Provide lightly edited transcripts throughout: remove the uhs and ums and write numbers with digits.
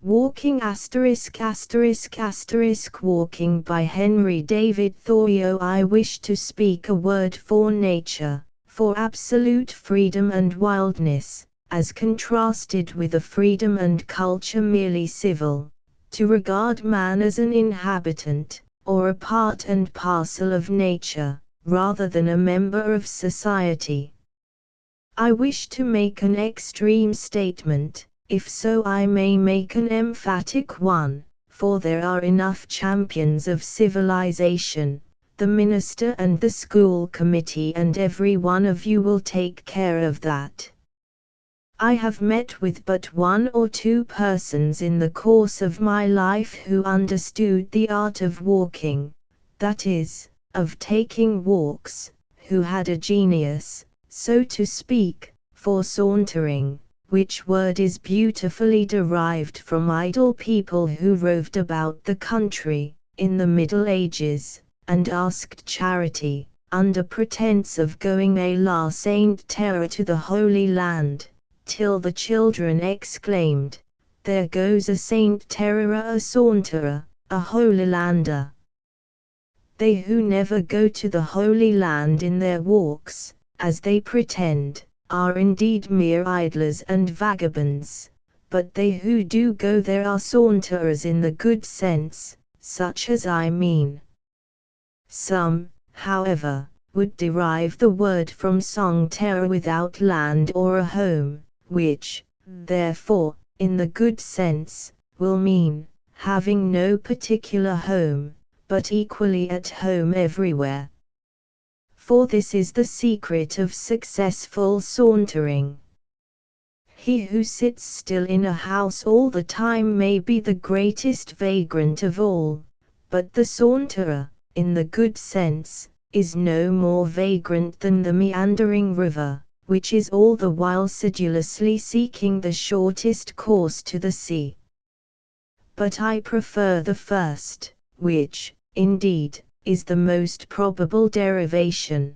Walking Walking by Henry David Thoreau. I wish to speak a word for nature, for absolute freedom and wildness, as contrasted with a freedom and culture merely civil, to regard man as an inhabitant, or a part and parcel of nature, rather than a member of society. I wish to make an extreme statement, if so I may make an emphatic one, for there are enough champions of civilization, the minister and the school committee, and every one of you will take care of that. I have met with but one or two persons in the course of my life who understood the art of walking, that is, of taking walks, who had a genius, so to speak, for sauntering, which word is beautifully derived from idle people who roved about the country, in the Middle Ages, and asked charity, under pretence of going à la Sainte Terre to the Holy Land, till the children exclaimed, "There goes a Saint Terre a saunterer, a Holy Lander." They who never go to the Holy Land in their walks, as they pretend, are indeed mere idlers and vagabonds, but they who do go there are saunterers in the good sense, such as I mean. Some, however, would derive the word from sang terre without land or a home, which, therefore, in the good sense, will mean, having no particular home, but equally at home everywhere. For this is the secret of successful sauntering. He who sits still in a house all the time may be the greatest vagrant of all, but the saunterer, in the good sense, is no more vagrant than the meandering river, which is all the while sedulously seeking the shortest course to the sea. But I prefer the first, which, indeed, is the most probable derivation.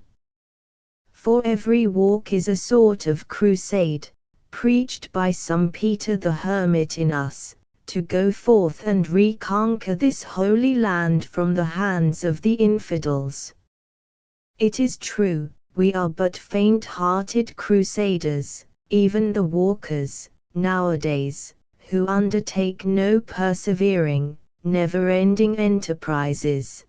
For every walk is a sort of crusade, preached by some Peter the Hermit in us, to go forth and reconquer this holy land from the hands of the infidels. It is true, we are but faint-hearted crusaders, even the walkers, nowadays, who undertake no persevering, never-ending enterprises.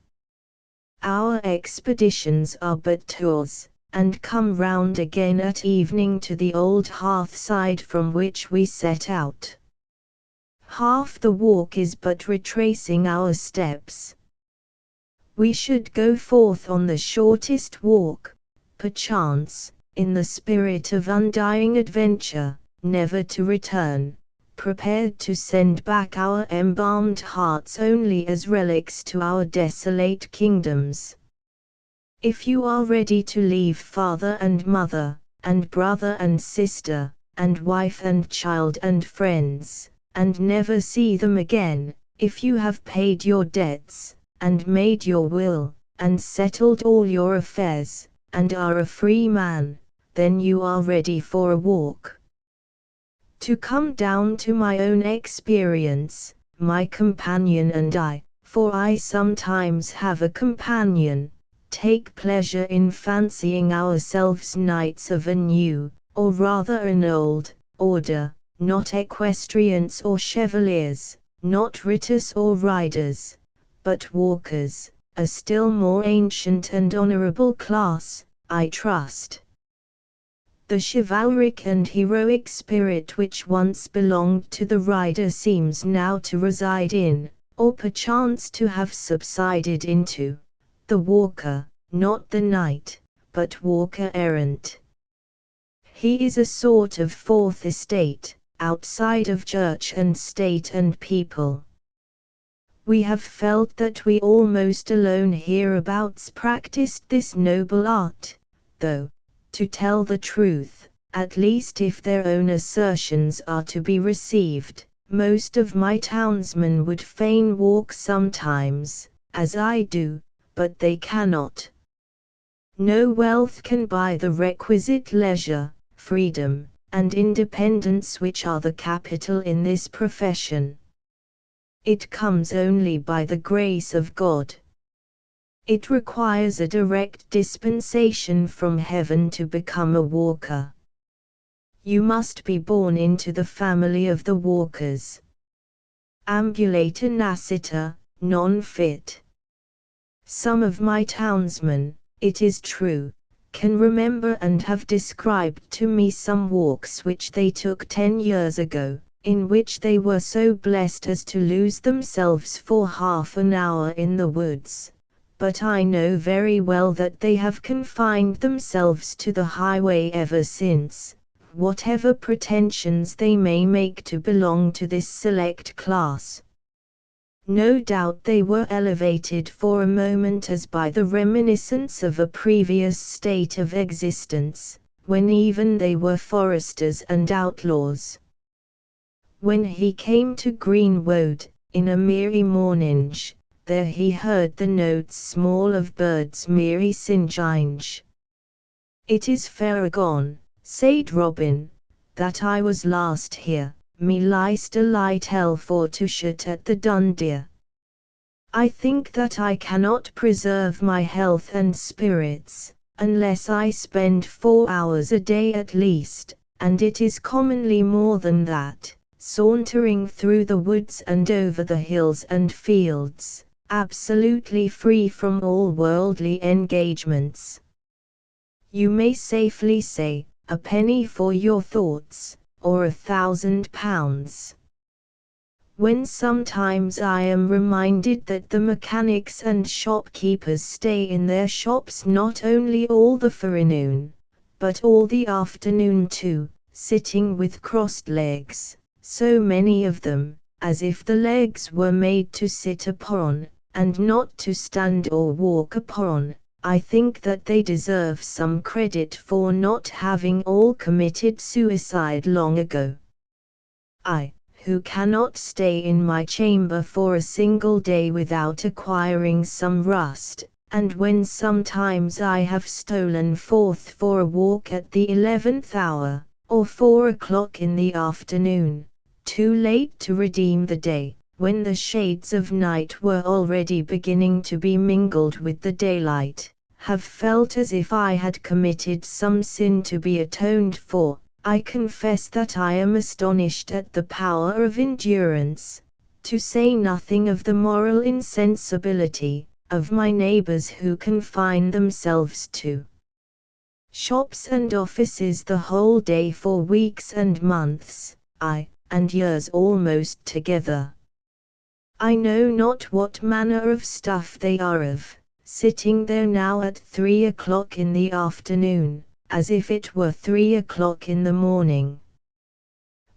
Our expeditions are but tours, and come round again at evening to the old hearthside from which we set out. Half the walk is but retracing our steps. We should go forth on the shortest walk, perchance, in the spirit of undying adventure, never to return, prepared to send back our embalmed hearts only as relics to our desolate kingdoms. If you are ready to leave father and mother, and brother and sister, and wife and child and friends, and never see them again, if you have paid your debts, and made your will, and settled all your affairs, and are a free man, then you are ready for a walk. To come down to my own experience, my companion and I, for I sometimes have a companion, take pleasure in fancying ourselves knights of a new, or rather an old, order, not equestrians or chevaliers, not ritters or riders, but walkers, a still more ancient and honorable class, I trust. The chivalric and heroic spirit which once belonged to the rider seems now to reside in, or perchance to have subsided into, the walker, not the knight, but walker errant. He is a sort of fourth estate, outside of church and state and people. We have felt that we almost alone hereabouts practiced this noble art, though, to tell the truth, at least if their own assertions are to be received, most of my townsmen would fain walk sometimes, as I do, but they cannot. No wealth can buy the requisite leisure, freedom, and independence which are the capital in this profession. It comes only by the grace of God. It requires a direct dispensation from heaven to become a walker. You must be born into the family of the walkers. Ambulata nascita, non fit. Some of my townsmen, it is true, can remember and have described to me some walks which they took 10 years ago, in which they were so blessed as to lose themselves for half an hour in the woods. But I know very well that they have confined themselves to the highway ever since, whatever pretensions they may make to belong to this select class. No doubt they were elevated for a moment as by the reminiscence of a previous state of existence, when even they were foresters and outlaws. When he came to Green Wood, in a merry morninge, there he heard the notes small of birds merry singinge. It is fair agone, said Robin, that I was last here, me lyst a light hell for to shoot at the Dundeer. I think that I cannot preserve my health and spirits, unless I spend 4 hours a day at least, and it is commonly more than that, sauntering through the woods and over the hills and fields, absolutely free from all worldly engagements. You may safely say, a penny for your thoughts, or £1,000. When sometimes I am reminded that the mechanics and shopkeepers stay in their shops not only all the forenoon, but all the afternoon too, sitting with crossed legs, so many of them, as if the legs were made to sit upon, and not to stand or walk upon, I think that they deserve some credit for not having all committed suicide long ago. I, who cannot stay in my chamber for a single day without acquiring some rust, and when sometimes I have stolen forth for a walk at the 11th hour, or 4 o'clock in the afternoon, too late to redeem the day, when the shades of night were already beginning to be mingled with the daylight, have felt as if I had committed some sin to be atoned for, I confess that I am astonished at the power of endurance, to say nothing of the moral insensibility, of my neighbors who confine themselves to shops and offices the whole day for weeks and months, and years almost together. I know not what manner of stuff they are of, sitting there now at 3 o'clock in the afternoon, as if it were 3 o'clock in the morning.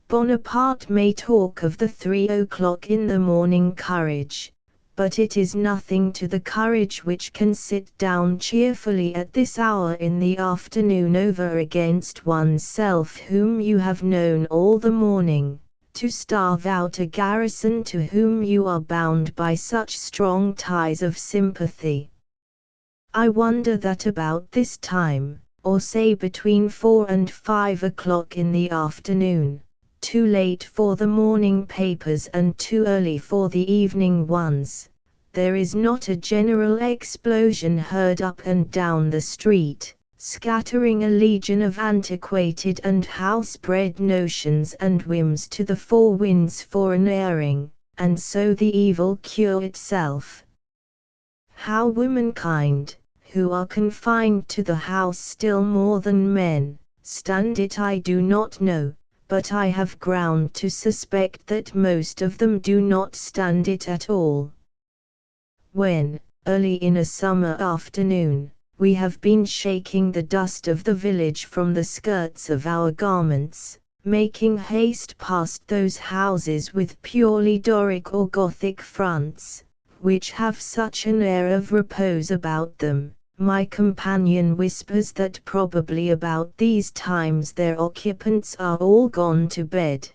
Bonaparte may talk of the 3 o'clock in the morning courage, but it is nothing to the courage which can sit down cheerfully at this hour in the afternoon over against oneself whom you have known all the morning, to starve out a garrison to whom you are bound by such strong ties of sympathy. I wonder that about this time, or say between 4 and 5 o'clock in the afternoon, too late for the morning papers and too early for the evening ones, there is not a general explosion heard up and down the street, scattering a legion of antiquated and house-bred notions and whims to the four winds for an airing, and so the evil cure itself. How womankind, who are confined to the house still more than men, stand it I do not know, but I have ground to suspect that most of them do not stand it at all. When, early in a summer afternoon, we have been shaking the dust of the village from the skirts of our garments, making haste past those houses with purely Doric or Gothic fronts, which have such an air of repose about them, my companion whispers that probably about these times their occupants are all gone to bed.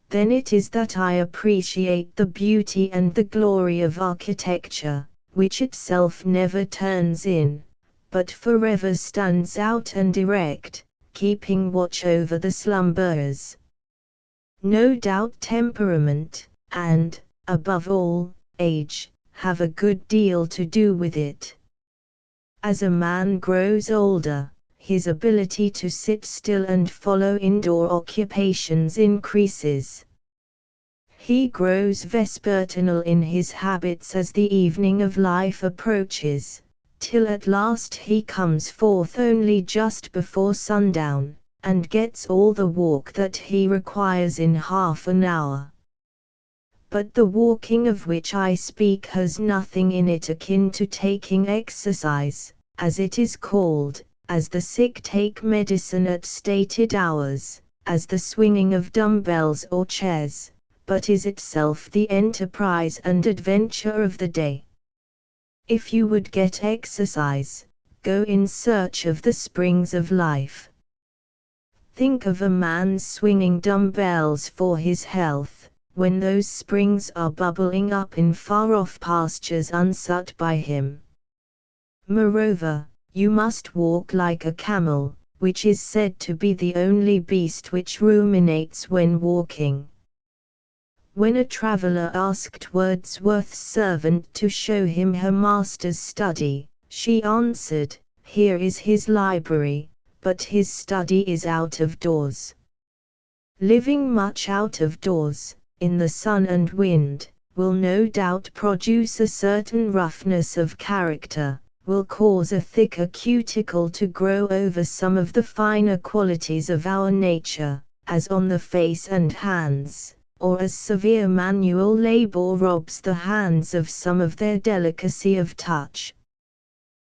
Then it is that I appreciate the beauty and the glory of architecture, which itself never turns in, but forever stands out and erect, keeping watch over the slumberers. No doubt temperament, and, above all, age, have a good deal to do with it. As a man grows older, his ability to sit still and follow indoor occupations increases. He grows vespertinal in his habits as the evening of life approaches, till at last he comes forth only just before sundown, and gets all the walk that he requires in half an hour. But the walking of which I speak has nothing in it akin to taking exercise, as it is called, as the sick take medicine at stated hours, as the swinging of dumbbells or chairs, but is itself the enterprise and adventure of the day. If you would get exercise, go in search of the springs of life. Think of a man swinging dumbbells for his health, when those springs are bubbling up in far-off pastures unsought by him. Moreover, you must walk like a camel, which is said to be the only beast which ruminates when walking. When a traveller asked Wordsworth's servant to show him her master's study, she answered, "Here is his library, but his study is out of doors." Living much out of doors, in the sun and wind, will no doubt produce a certain roughness of character, will cause a thicker cuticle to grow over some of the finer qualities of our nature, as on the face and hands, or as severe manual labor robs the hands of some of their delicacy of touch.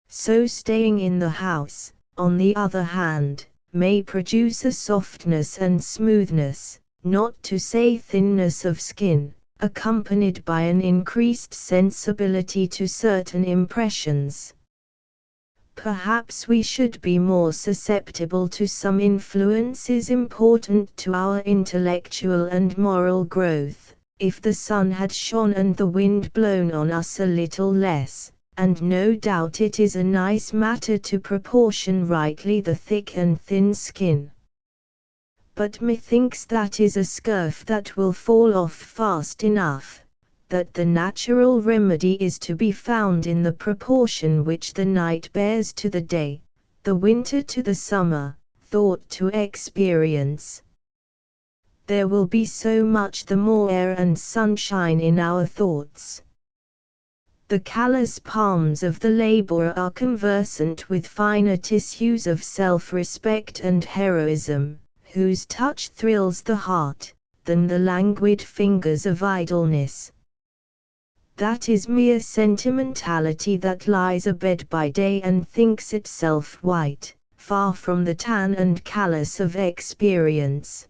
So staying in the house, on the other hand, may produce a softness and smoothness, not to say thinness of skin, accompanied by an increased sensibility to certain impressions. Perhaps we should be more susceptible to some influences important to our intellectual and moral growth, if the sun had shone and the wind blown on us a little less, and no doubt it is a nice matter to proportion rightly the thick and thin skin. But methinks that is a scurf that will fall off fast enough, that the natural remedy is to be found in the proportion which the night bears to the day, the winter to the summer, thought to experience. There will be so much the more air and sunshine in our thoughts. The callous palms of the laborer are conversant with finer tissues of self-respect and heroism, whose touch thrills the heart, than the languid fingers of idleness. That is mere sentimentality that lies abed by day and thinks itself white, far from the tan and callous of experience.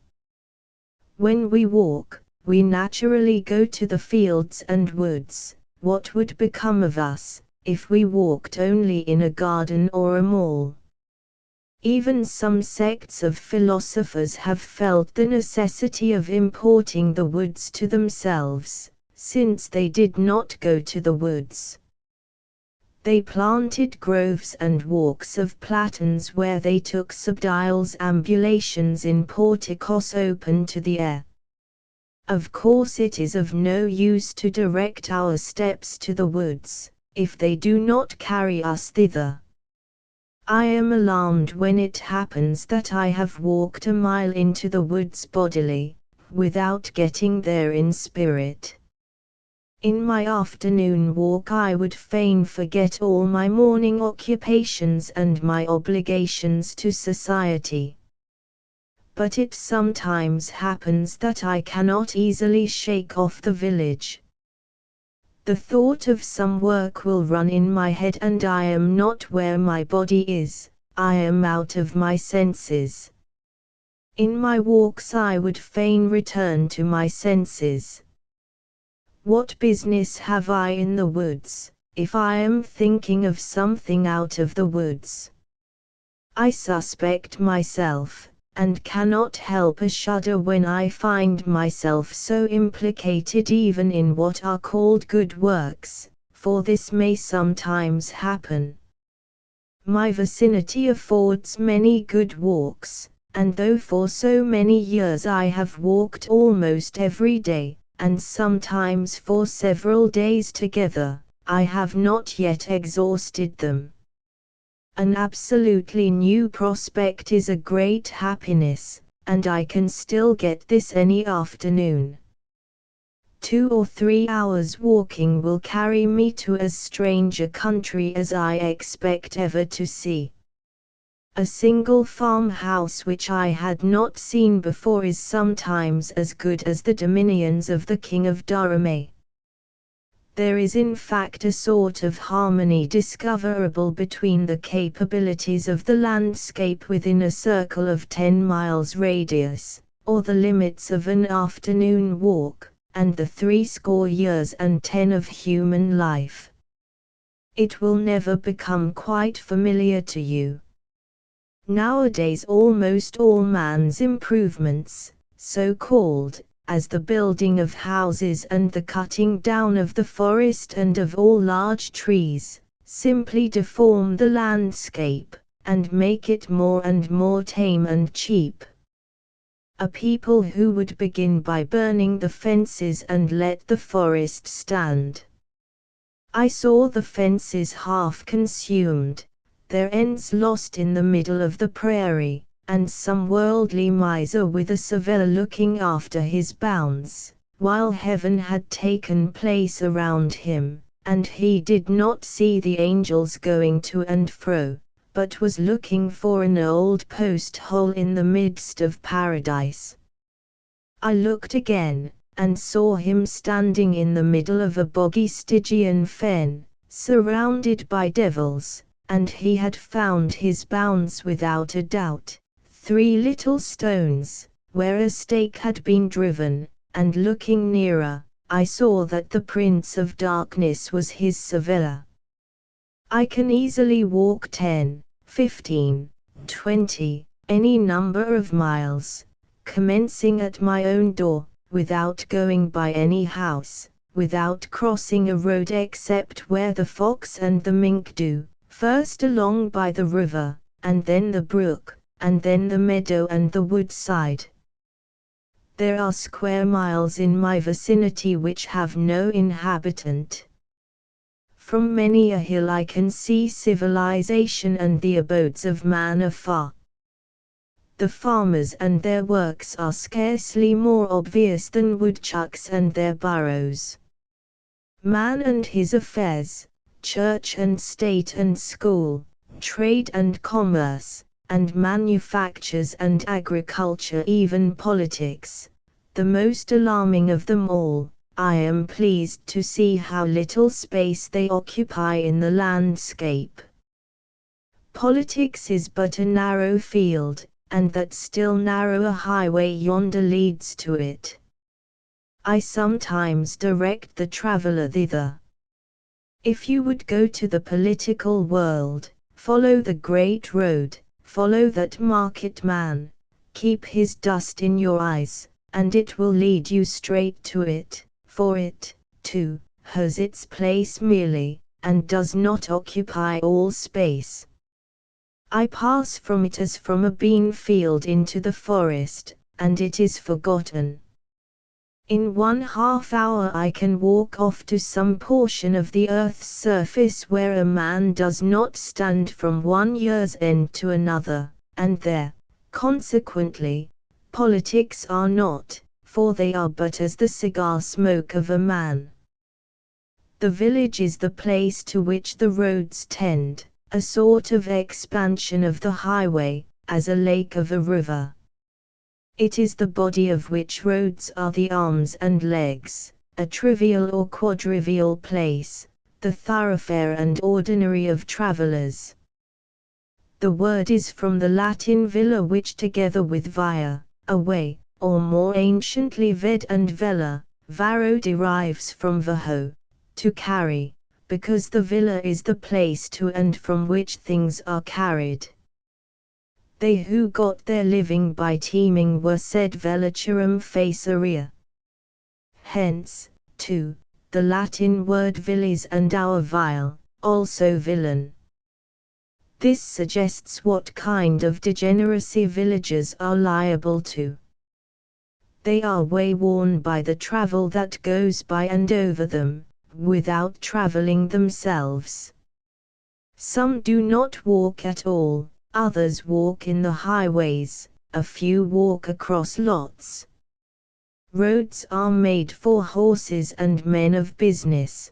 When we walk, we naturally go to the fields and woods. What would become of us, if we walked only in a garden or a mall? Even some sects of philosophers have felt the necessity of importing the woods to themselves, since they did not go to the woods. They planted groves and walks of platans where they took subdials ambulations in porticos open to the air. Of course it is of no use to direct our steps to the woods, if they do not carry us thither. I am alarmed when it happens that I have walked a mile into the woods bodily, without getting there in spirit. In my afternoon walk I would fain forget all my morning occupations and my obligations to society. But it sometimes happens that I cannot easily shake off the village. The thought of some work will run in my head and I am not where my body is, I am out of my senses. In my walks I would fain return to my senses. What business have I in the woods, if I am thinking of something out of the woods? I suspect myself, and cannot help a shudder when I find myself so implicated even in what are called good works, for this may sometimes happen. My vicinity affords many good walks, and though for so many years I have walked almost every day, and sometimes for several days together. I have not yet exhausted them. An absolutely new prospect is a great happiness, and I can still get this any afternoon. 2 or 3 hours walking will carry me to as strange a country as I expect ever to see. A single farmhouse which I had not seen before is sometimes as good as the dominions of the King of Durham. There is in fact a sort of harmony discoverable between the capabilities of the landscape within a circle of 10 miles radius, or the limits of an afternoon walk, and the 70 years and 10 of human life. It will never become quite familiar to you. Nowadays almost all man's improvements, so-called, as the building of houses and the cutting down of the forest and of all large trees, simply deform the landscape, and make it more and more tame and cheap. A people who would begin by burning the fences and let the forest stand. I saw the fences half consumed, their ends lost in the middle of the prairie, and some worldly miser with a surveyor looking after his bounds, while heaven had taken place around him, and he did not see the angels going to and fro, but was looking for an old post hole in the midst of paradise. I looked again, and saw him standing in the middle of a boggy Stygian fen, surrounded by devils, and he had found his bounds without a doubt. 3 little stones, where a stake had been driven, and looking nearer, I saw that the Prince of Darkness was his surveyor. I can easily walk 10, 15, 20, any number of miles, commencing at my own door, without going by any house, without crossing a road except where the fox and the mink do, first along by the river, and then the brook, and then the meadow and the woodside. There are square miles in my vicinity which have no inhabitant. From many a hill I can see civilization and the abodes of man afar. The farmers and their works are scarcely more obvious than woodchucks and their burrows. Man and his affairs, church and state and school, trade and commerce, and manufactures and agriculture, even politics, the most alarming of them all, I am pleased to see how little space they occupy in the landscape. Politics is but a narrow field, and that still narrower highway yonder leads to it. I sometimes direct the traveller thither. If you would go to the political world, follow the great road, follow that market man, keep his dust in your eyes, and it will lead you straight to it, for it, too, has its place merely, and does not occupy all space. I pass from it as from a bean field into the forest, and it is forgotten. In 1/2 hour I can walk off to some portion of the earth's surface where a man does not stand from one year's end to another, and there, consequently, politics are not, for they are but as the cigar smoke of a man. The village is the place to which the roads tend, a sort of expansion of the highway, as a lake of a river. It is the body of which roads are the arms and legs, a trivial or quadrivial place, the thoroughfare and ordinary of travellers. The word is from the Latin villa, which together with via, a way, or more anciently ved and vella, varo derives from vaho, to carry, because the villa is the place to and from which things are carried. They who got their living by teaming were said vellaturem faceria. Hence, too, the Latin word villis and our vile, also villain. This suggests what kind of degeneracy villagers are liable to. They are wayworn by the travel that goes by and over them, without traveling themselves. Some do not walk at all, others walk in the highways, a few walk across lots. Roads are made for horses and men of business.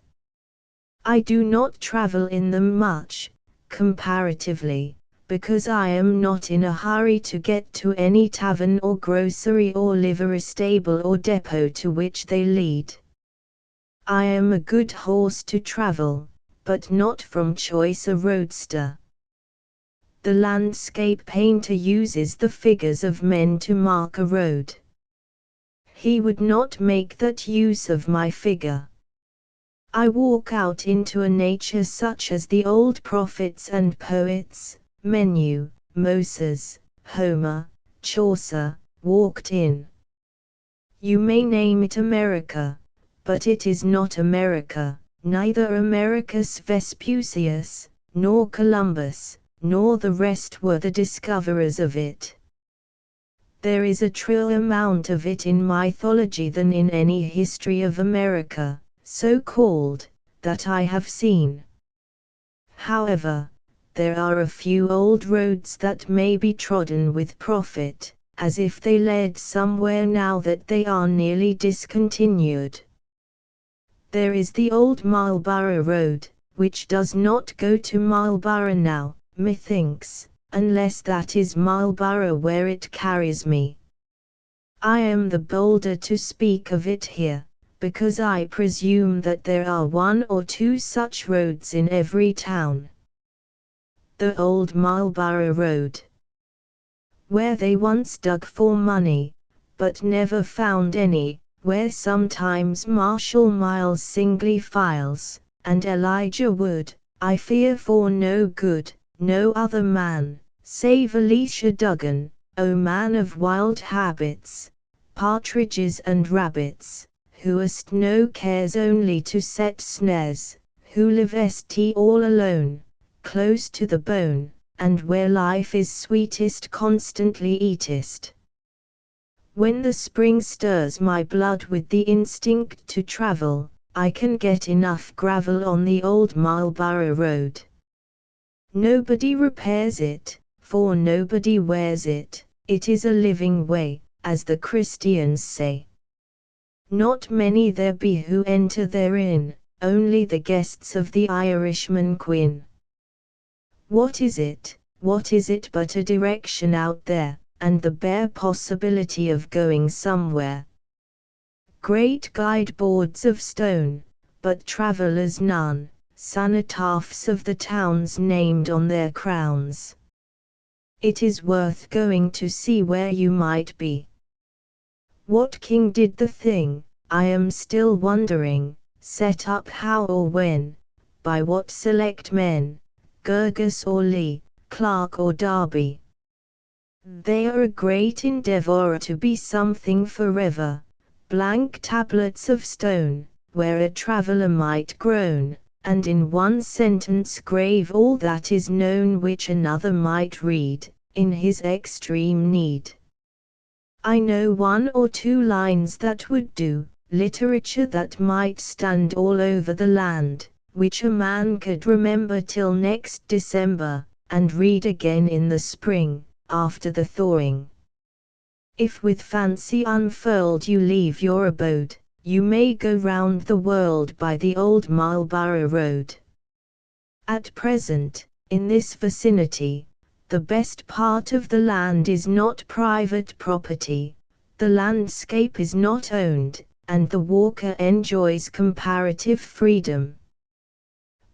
I do not travel in them much, comparatively, because I am not in a hurry to get to any tavern or grocery or livery stable or depot to which they lead. I am a good horse to travel, but not from choice a roadster. The landscape painter uses the figures of men to mark a road. He would not make that use of my figure. I walk out into a nature such as the old prophets and poets, Menu, Moses, Homer, Chaucer, walked in. You may name it America, but it is not America, neither Americus Vespucius, nor Columbus, nor the rest were the discoverers of it. There is a truer amount of it in mythology than in any history of America, so called, that I have seen. However, there are a few old roads that may be trodden with profit, as if they led somewhere now that they are nearly discontinued. There is the old Marlborough Road, which does not go to Marlborough now, methinks, unless that is Marlborough where it carries me. I am the bolder to speak of it here, because I presume that there are one or two such roads in every town. The old Marlborough Road, where they once dug for money, but never found any, where sometimes Marshal Miles singly files, and Elijah Wood, I fear for no good, no other man, save Elisha Duggan, O man of wild habits, partridges and rabbits, who hast no cares only to set snares, who livest all alone, close to the bone, and where life is sweetest constantly eatest. When the spring stirs my blood with the instinct to travel, I can get enough gravel on the old Marlborough Road. Nobody repairs it, for nobody wears it, it is a living way, as the Christians say. Not many there be who enter therein, only the guests of the Irishman Quin. What is it but a direction out there, and the bare possibility of going somewhere? Great guide boards of stone, but travellers none, cenotaphs of the towns named on their crowns. It is worth going to see where you might be. What king did the thing, I am still wondering, set up how or when, by what select men, Gurgis or Lee, Clark or Darby? They are a great endeavour to be something forever, blank tablets of stone, where a traveller might groan, and in one sentence grave all that is known which another might read, in his extreme need. I know one or two lines that would do, literature that might stand all over the land, which a man could remember till next December, and read again in the spring, after the thawing. If with fancy unfurled you leave your abode, you may go round the world by the old Marlborough Road. At present, in this vicinity, the best part of the land is not private property, the landscape is not owned, and the walker enjoys comparative freedom.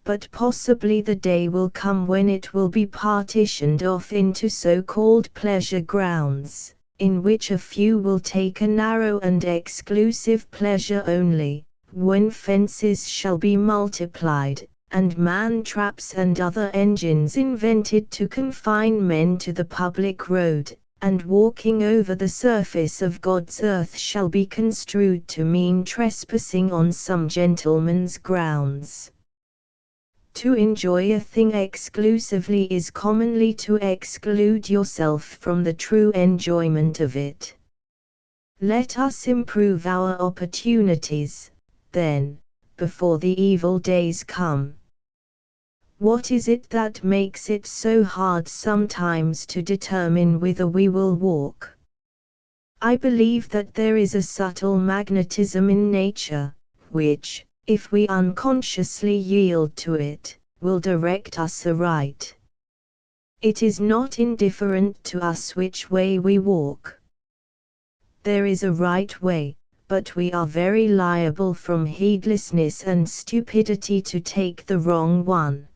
But possibly the day will come when it will be partitioned off into so-called pleasure grounds, in which a few will take a narrow and exclusive pleasure only, when fences shall be multiplied, and man-traps and other engines invented to confine men to the public road, and walking over the surface of God's earth shall be construed to mean trespassing on some gentleman's grounds. To enjoy a thing exclusively is commonly to exclude yourself from the true enjoyment of it. Let us improve our opportunities, then, before the evil days come. What is it that makes it so hard sometimes to determine whither we will walk? I believe that there is a subtle magnetism in nature, which, if we unconsciously yield to it, will direct us aright. It is not indifferent to us which way we walk. There is a right way, but we are very liable from heedlessness and stupidity to take the wrong one.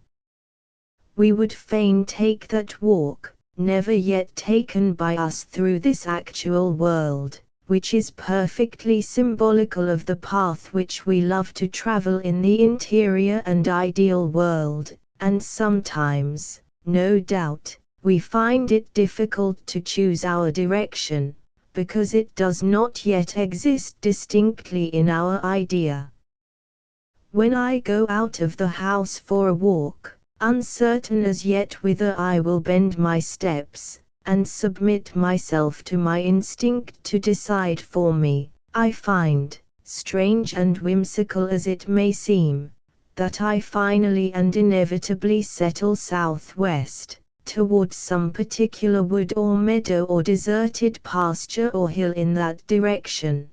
We would fain take that walk, never yet taken by us through this actual world, which is perfectly symbolical of the path which we love to travel in the interior and ideal world, and sometimes, no doubt, we find it difficult to choose our direction, because it does not yet exist distinctly in our idea. When I go out of the house for a walk, uncertain as yet whither I will bend my steps, and submit myself to my instinct to decide for me, I find, strange and whimsical as it may seem, that I finally and inevitably settle southwest, towards some particular wood or meadow or deserted pasture or hill in that direction.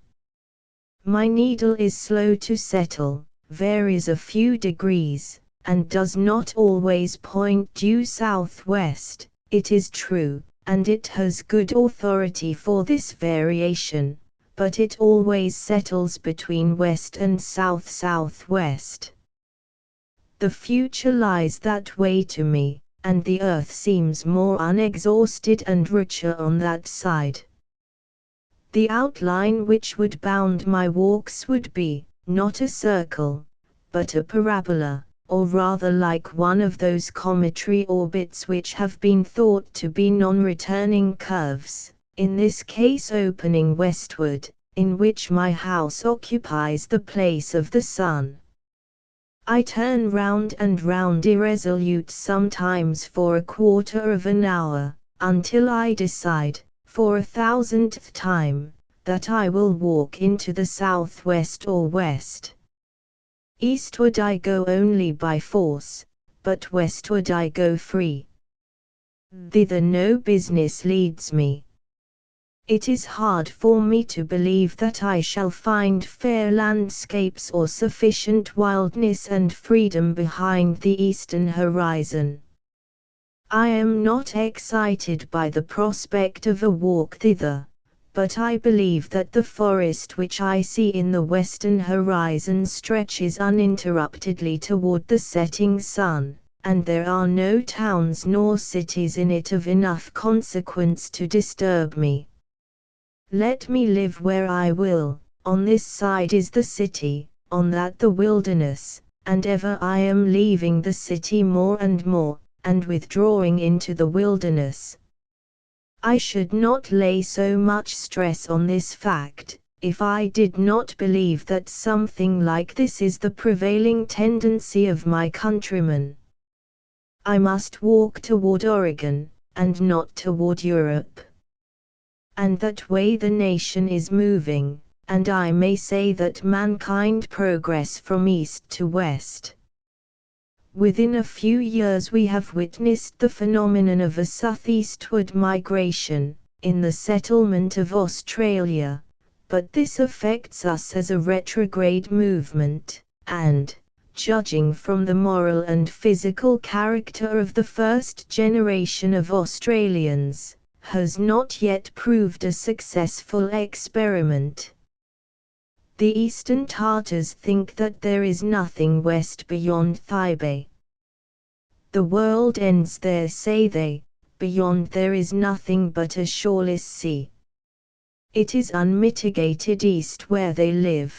My needle is slow to settle, varies a few degrees, and does not always point due southwest, it is true, and it has good authority for this variation, but it always settles between west and south-southwest. The future lies that way to me, and the earth seems more unexhausted and richer on that side. The outline which would bound my walks would be, not a circle, but a parabola, or rather like one of those cometary orbits which have been thought to be non-returning curves, in this case opening westward, in which my house occupies the place of the sun. I turn round and round irresolute sometimes for a quarter of an hour, until I decide, for 1,000th time, that I will walk into the southwest or west. Eastward I go only by force, but westward I go free. Thither no business leads me. It is hard for me to believe that I shall find fair landscapes or sufficient wildness and freedom behind the eastern horizon. I am not excited by the prospect of a walk thither, but I believe that the forest which I see in the western horizon stretches uninterruptedly toward the setting sun, and there are no towns nor cities in it of enough consequence to disturb me. Let me live where I will, on this side is the city, on that the wilderness, and ever I am leaving the city more and more, and withdrawing into the wilderness. I should not lay so much stress on this fact, if I did not believe that something like this is the prevailing tendency of my countrymen. I must walk toward Oregon, and not toward Europe. And that way the nation is moving, and I may say that mankind progress from east to west. Within a few years we have witnessed the phenomenon of a southeastward migration, in the settlement of Australia, but this affects us as a retrograde movement, and, judging from the moral and physical character of the first generation of Australians, has not yet proved a successful experiment. The Eastern Tartars think that there is nothing west beyond Thibet. The world ends there, say they, beyond there is nothing but a shoreless sea. It is unmitigated east where they live.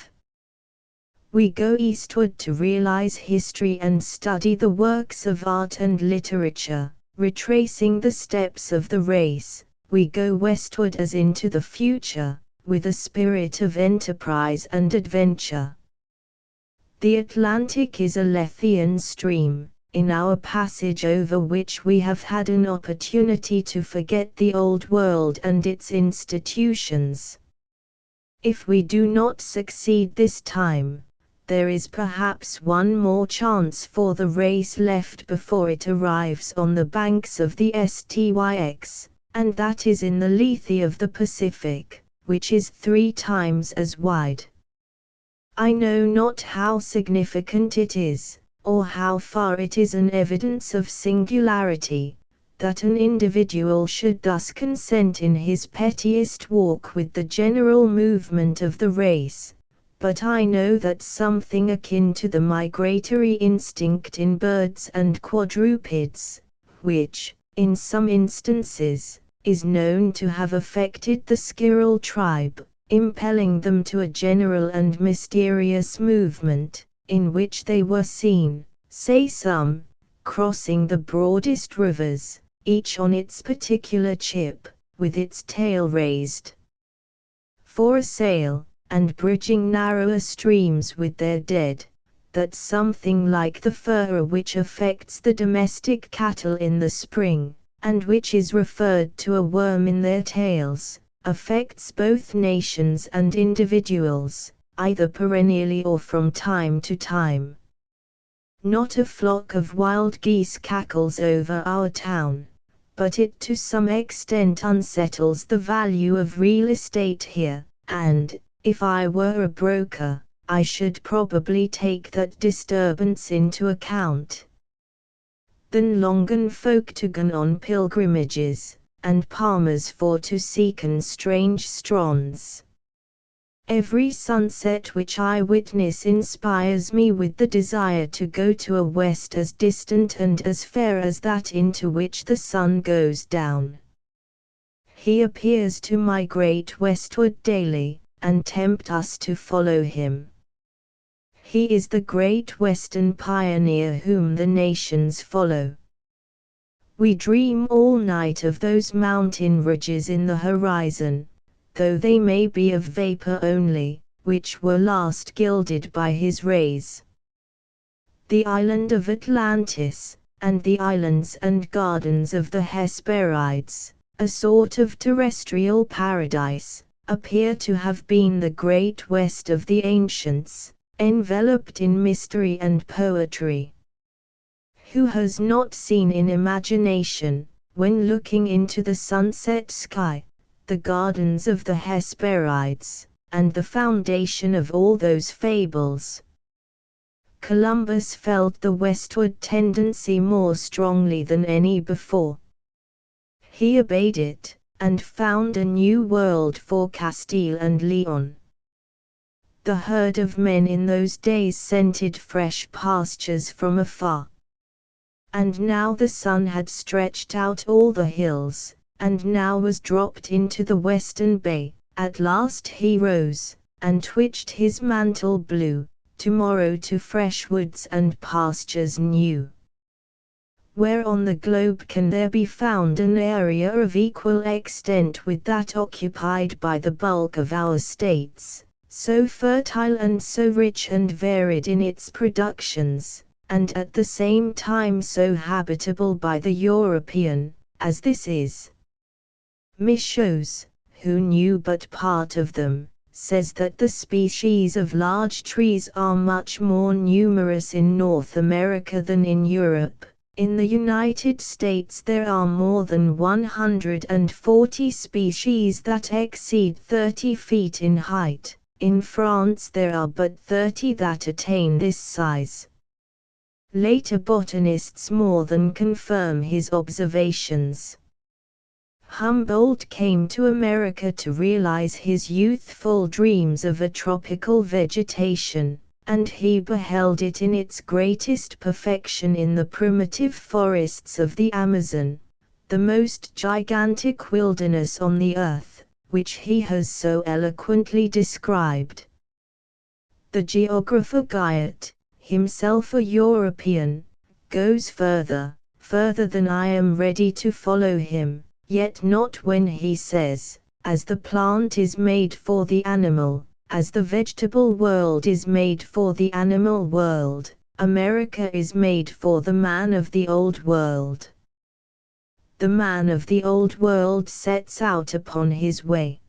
We go eastward to realize history and study the works of art and literature, retracing the steps of the race. We go westward as into the future, with a spirit of enterprise and adventure. The Atlantic is a Lethean stream, in our passage over which we have had an opportunity to forget the old world and its institutions. If we do not succeed this time, there is perhaps one more chance for the race left before it arrives on the banks of the Styx, and that is in the Lethe of the Pacific, which is 3 times as wide. I know not how significant it is, or how far it is an evidence of singularity, that an individual should thus consent in his pettiest walk with the general movement of the race, but I know that something akin to the migratory instinct in birds and quadrupeds, which, in some instances, is known to have affected the squirrel tribe, impelling them to a general and mysterious movement, in which they were seen, say some, crossing the broadest rivers, each on its particular chip, with its tail raised for a sail, and bridging narrower streams with their dead, that something like the furor which affects the domestic cattle in the spring, and which is referred to a worm in their tails, affects both nations and individuals, either perennially or from time to time. Not a flock of wild geese cackles over our town, but it to some extent unsettles the value of real estate here, and, if I were a broker, I should probably take that disturbance into account. Then longen folk to gon on pilgrimages, and palmers for to seeken strange stronds. Every sunset which I witness inspires me with the desire to go to a west as distant and as fair as that into which the sun goes down. He appears to migrate westward daily, and tempt us to follow him. He is the great western pioneer whom the nations follow. We dream all night of those mountain ridges in the horizon, though they may be of vapor only, which were last gilded by his rays. The island of Atlantis, and the islands and gardens of the Hesperides, a sort of terrestrial paradise, appear to have been the great west of the ancients, enveloped in mystery and poetry. Who has not seen in imagination, when looking into the sunset sky, the gardens of the Hesperides, and the foundation of all those fables? Columbus felt the westward tendency more strongly than any before. He obeyed it, and found a new world for Castile and Leon. The herd of men in those days scented fresh pastures from afar. And now the sun had stretched out all the hills, and now was dropped into the western bay. At last he rose, and twitched his mantle blue, tomorrow to fresh woods and pastures new. Where on the globe can there be found an area of equal extent with that occupied by the bulk of our states, so fertile and so rich and varied in its productions, and at the same time so habitable by the European, as this is? Michaux, who knew but part of them, says that the species of large trees are much more numerous in North America than in Europe. In the United States there are more than 140 species that exceed 30 feet in height. In France there are but 30 that attain this size. Later botanists more than confirm his observations. Humboldt came to America to realize his youthful dreams of a tropical vegetation, and he beheld it in its greatest perfection in the primitive forests of the Amazon, the most gigantic wilderness on the earth, which he has so eloquently described. The geographer Guyot, himself a European, goes further than I am ready to follow him, yet not when he says, as the plant is made for the animal, as the vegetable world is made for the animal world, America is made for the man of the old world. The man of the old world sets out upon his way.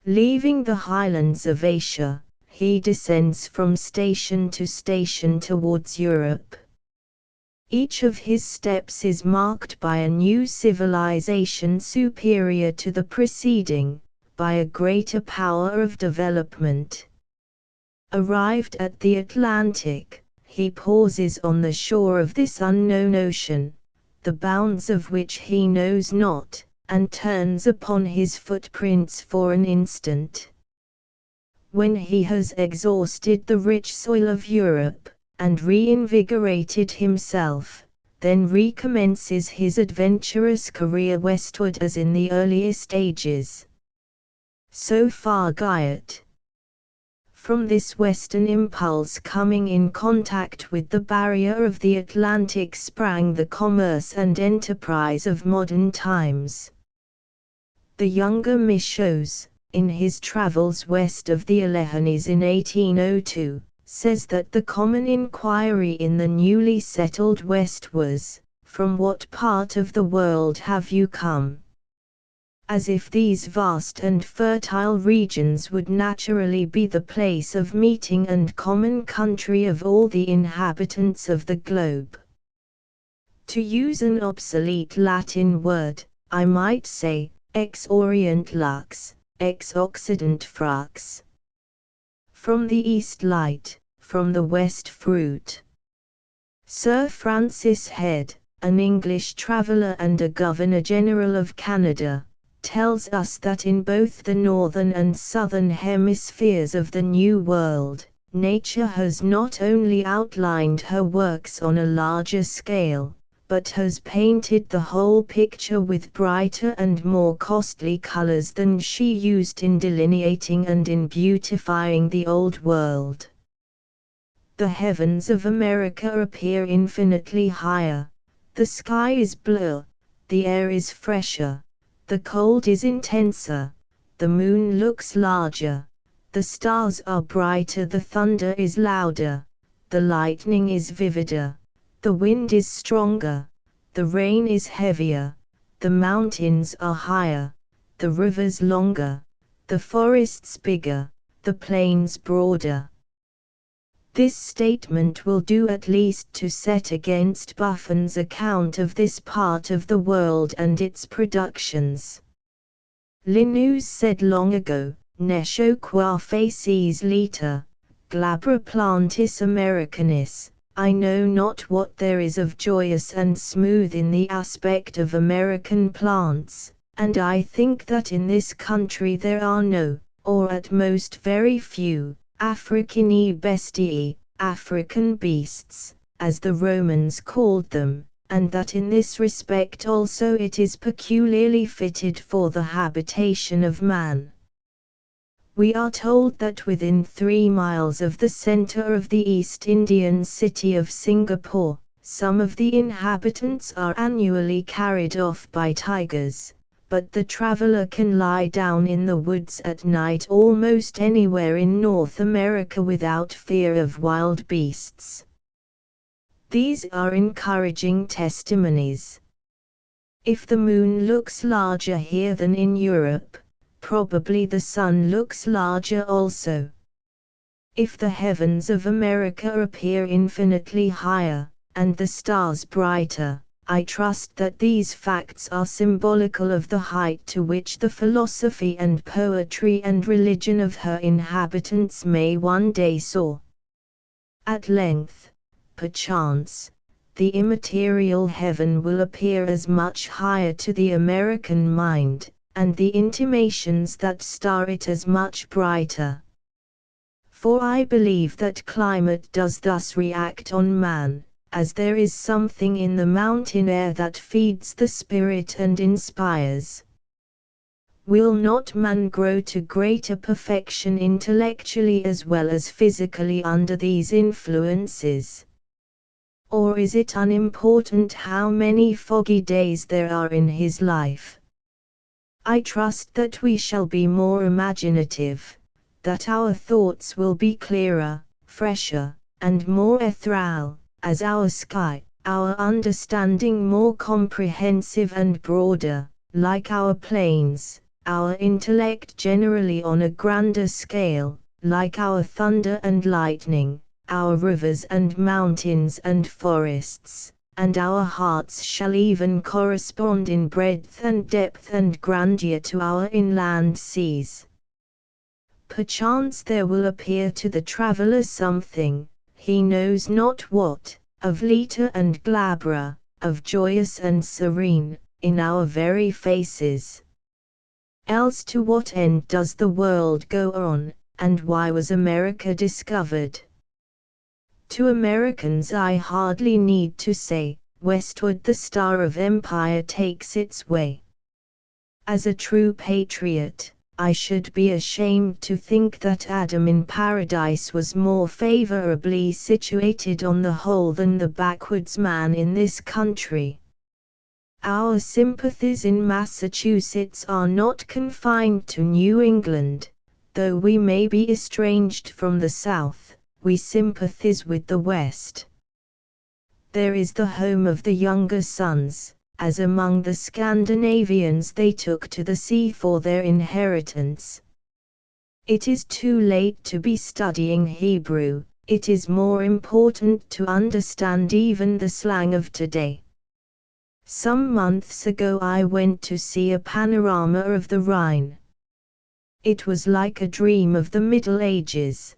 Leaving the highlands of Asia, he descends from station to station towards Europe. Each of his steps is marked by a new civilization superior to the preceding, by a greater power of development. Arrived at the Atlantic, he pauses on the shore of this unknown ocean, the bounds of which he knows not, and turns upon his footprints for an instant. When he has exhausted the rich soil of Europe, and reinvigorated himself, then recommences his adventurous career westward as in the earliest ages. So far Guyot. From this western impulse coming in contact with the barrier of the Atlantic sprang the commerce and enterprise of modern times. The younger Michaux, in his travels west of the Alleghenies in 1802, says that the common inquiry in the newly settled West was, "From what part of the world have you come?" As if these vast and fertile regions would naturally be the place of meeting and common country of all the inhabitants of the globe. To use an obsolete Latin word, I might say, ex orient lux, ex occident frax. From the east light, from the west fruit. Sir Francis Head, an English traveller and a Governor-General of Canada, tells us that in both the northern and southern hemispheres of the New World, nature has not only outlined her works on a larger scale, but has painted the whole picture with brighter and more costly colors than she used in delineating and in beautifying the Old World. The heavens of America appear infinitely higher, the sky is bluer, the air is fresher, the cold is intenser, the moon looks larger, the stars are brighter, the thunder is louder, the lightning is vivider, the wind is stronger, the rain is heavier, the mountains are higher, the rivers longer, the forests bigger, the plains broader. This statement will do at least to set against Buffon's account of this part of the world and its productions. Linnaeus said long ago, "Nescio qua facies lita, glabra plantis Americanis." I know not what there is of joyous and smooth in the aspect of American plants, and I think that in this country there are no, or at most very few, Africani bestiae, African beasts, as the Romans called them, and that in this respect also it is peculiarly fitted for the habitation of man. We are told that within 3 miles of the center of the East Indian city of Singapore, some of the inhabitants are annually carried off by tigers, but the traveler can lie down in the woods at night almost anywhere in North America without fear of wild beasts. These are encouraging testimonies. If the moon looks larger here than in Europe, probably the sun looks larger also. If the heavens of America appear infinitely higher, and the stars brighter, I trust that these facts are symbolical of the height to which the philosophy and poetry and religion of her inhabitants may one day soar. At length, perchance, the immaterial heaven will appear as much higher to the American mind, and the intimations that star it as much brighter. For I believe that climate does thus react on man, as there is something in the mountain air that feeds the spirit and inspires. Will not man grow to greater perfection intellectually as well as physically under these influences? Or is it unimportant how many foggy days there are in his life? I trust that we shall be more imaginative, that our thoughts will be clearer, fresher, and more ethereal, as our sky, our understanding more comprehensive and broader, like our plains, our intellect generally on a grander scale, like our thunder and lightning, our rivers and mountains and forests, and our hearts shall even correspond in breadth and depth and grandeur to our inland seas. Perchance there will appear to the traveller something, he knows not what, of lighter and glabrer, of joyous and serene, in our very faces. Else to what end does the world go on, and why was America discovered? To Americans I hardly need to say, westward the star of empire takes its way. As a true patriot, I should be ashamed to think that Adam in paradise was more favorably situated on the whole than the backwoods man in this country. Our sympathies in Massachusetts are not confined to New England, though we may be estranged from the South, we sympathize with the West. There is the home of the younger sons, as among the Scandinavians they took to the sea for their inheritance. It is too late to be studying Hebrew, it is more important to understand even the slang of today. Some months ago I went to see a panorama of the Rhine. It was like a dream of the Middle Ages.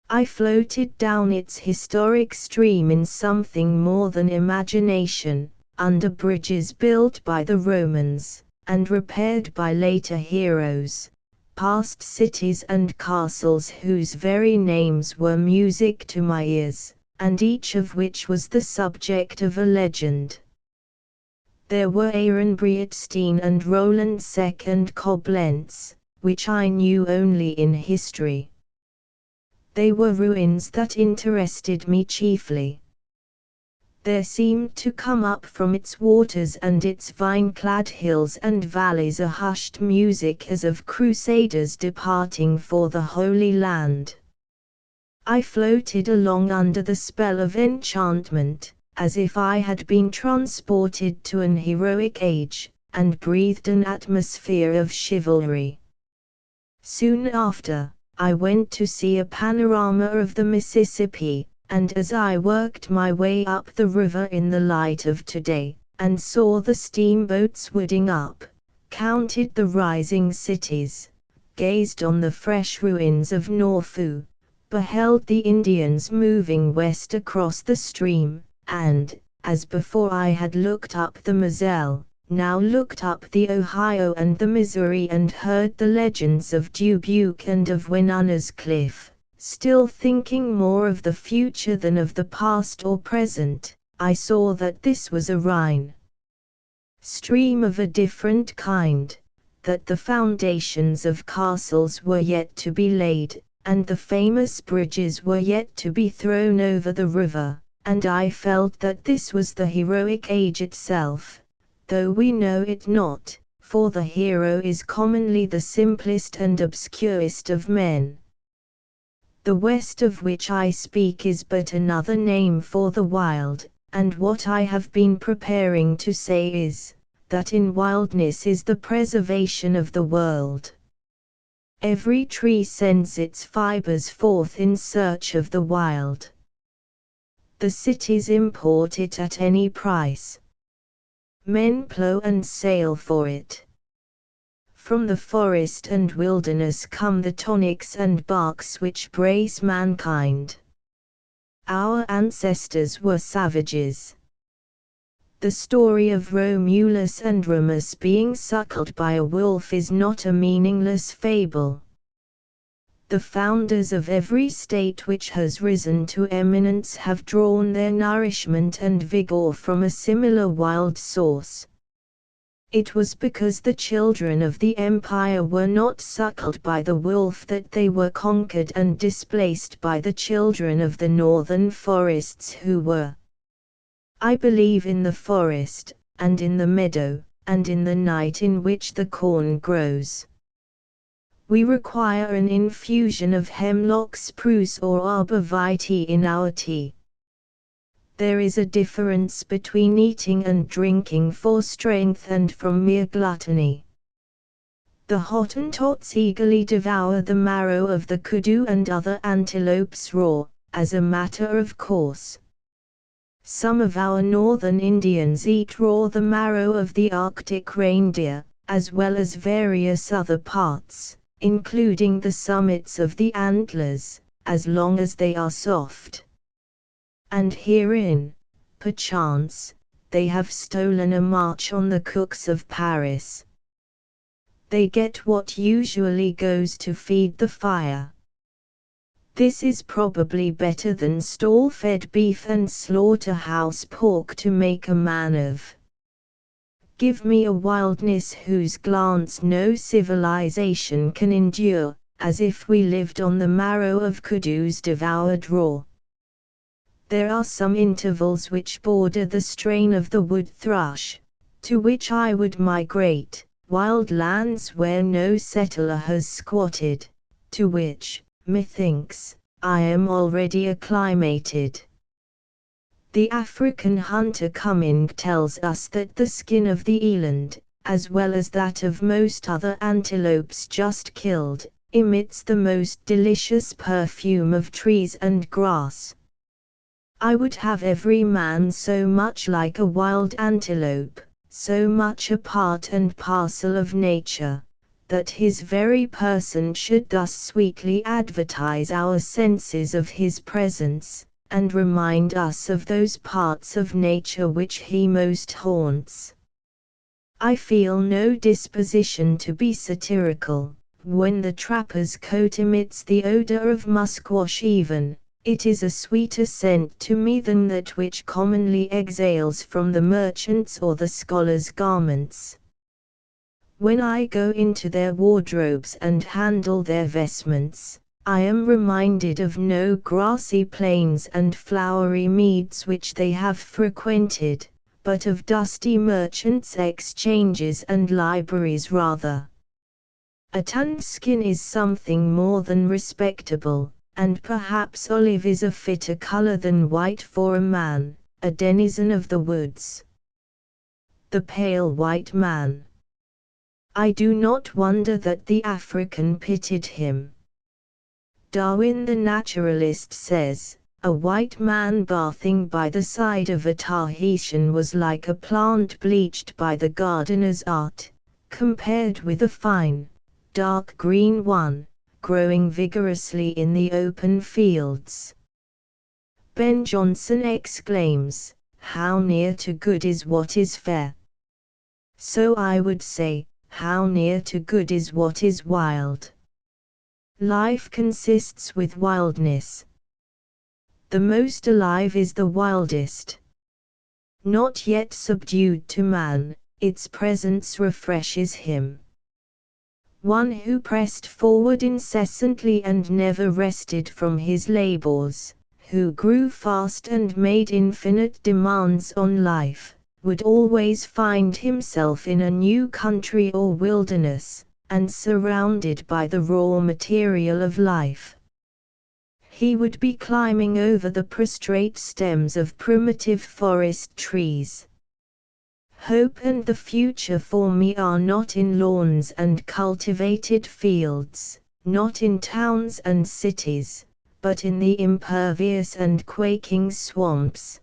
I floated down its historic stream in something more than imagination, under bridges built by the Romans, and repaired by later heroes, past cities and castles whose very names were music to my ears, and each of which was the subject of a legend. There were Ehrenbreitstein and Rolandseck and Koblenz, which I knew only in history. They were ruins that interested me chiefly. There seemed to come up from its waters and its vine-clad hills and valleys a hushed music as of crusaders departing for the Holy Land. I floated along under the spell of enchantment, as if I had been transported to an heroic age, and breathed an atmosphere of chivalry. Soon after, I went to see a panorama of the Mississippi, and as I worked my way up the river in the light of today, and saw the steamboats wooding up, counted the rising cities, gazed on the fresh ruins of Norfolk, beheld the Indians moving west across the stream, and, as before I had looked up the Moselle, now looked up the Ohio and the Missouri and heard the legends of Dubuque and of Winana's Cliff, still thinking more of the future than of the past or present, I saw that this was a Rhine stream of a different kind, that the foundations of castles were yet to be laid, and the famous bridges were yet to be thrown over the river, and I felt that this was the heroic age itself, though we know it not, for the hero is commonly the simplest and obscurest of men. The West of which I speak is but another name for the wild, and what I have been preparing to say is, that in wildness is the preservation of the world. Every tree sends its fibers forth in search of the wild. The cities import it at any price. Men plow and sail for it. From the forest and wilderness come the tonics and barks which brace mankind. Our ancestors were savages. The story of Romulus and Remus being suckled by a wolf is not a meaningless fable. The founders of every state which has risen to eminence have drawn their nourishment and vigor from a similar wild source. It was because the children of the empire were not suckled by the wolf that they were conquered and displaced by the children of the northern forests who were. I believe in the forest, and in the meadow, and in the night in which the corn grows. We require an infusion of hemlock spruce or arbor vitae in our tea. There is a difference between eating and drinking for strength and from mere gluttony. The Hottentots eagerly devour the marrow of the kudu and other antelopes raw, as a matter of course. Some of our northern Indians eat raw the marrow of the Arctic reindeer, as well as various other parts, including the summits of the antlers, as long as they are soft. And herein, perchance, they have stolen a march on the cooks of Paris. They get what usually goes to feed the fire. This is probably better than stall-fed beef and slaughterhouse pork to make a man of. Give me a wildness whose glance no civilization can endure, as if we lived on the marrow of kudus devoured raw. There are some intervals which border the strain of the wood thrush, to which I would migrate, wild lands where no settler has squatted, to which, methinks, I am already acclimated. The African hunter Cumming tells us that the skin of the eland, as well as that of most other antelopes just killed, emits the most delicious perfume of trees and grass. I would have every man so much like a wild antelope, so much a part and parcel of nature, that his very person should thus sweetly advertise our senses of his presence, and remind us of those parts of nature which he most haunts. I feel no disposition to be satirical. When the trapper's coat emits the odor of musquash even, it is a sweeter scent to me than that which commonly exhales from the merchant's or the scholar's garments. When I go into their wardrobes and handle their vestments, I am reminded of no grassy plains and flowery meads which they have frequented, but of dusty merchants' exchanges and libraries rather. A tanned skin is something more than respectable, and perhaps olive is a fitter color than white for a man, a denizen of the woods. The pale white man. I do not wonder that the African pitied him. Darwin the naturalist says, a white man bathing by the side of a Tahitian was like a plant bleached by the gardener's art, compared with a fine, dark green one, growing vigorously in the open fields. Ben Jonson exclaims, how near to good is what is fair. So I would say, how near to good is what is wild. Life consists with wildness. The most alive is the wildest. Not yet subdued to man, its presence refreshes him. One who pressed forward incessantly and never rested from his labors, who grew fast and made infinite demands on life, would always find himself in a new country or wilderness, and surrounded by the raw material of life. He would be climbing over the prostrate stems of primitive forest trees. Hope and the future for me are not in lawns and cultivated fields, not in towns and cities, but in the impervious and quaking swamps.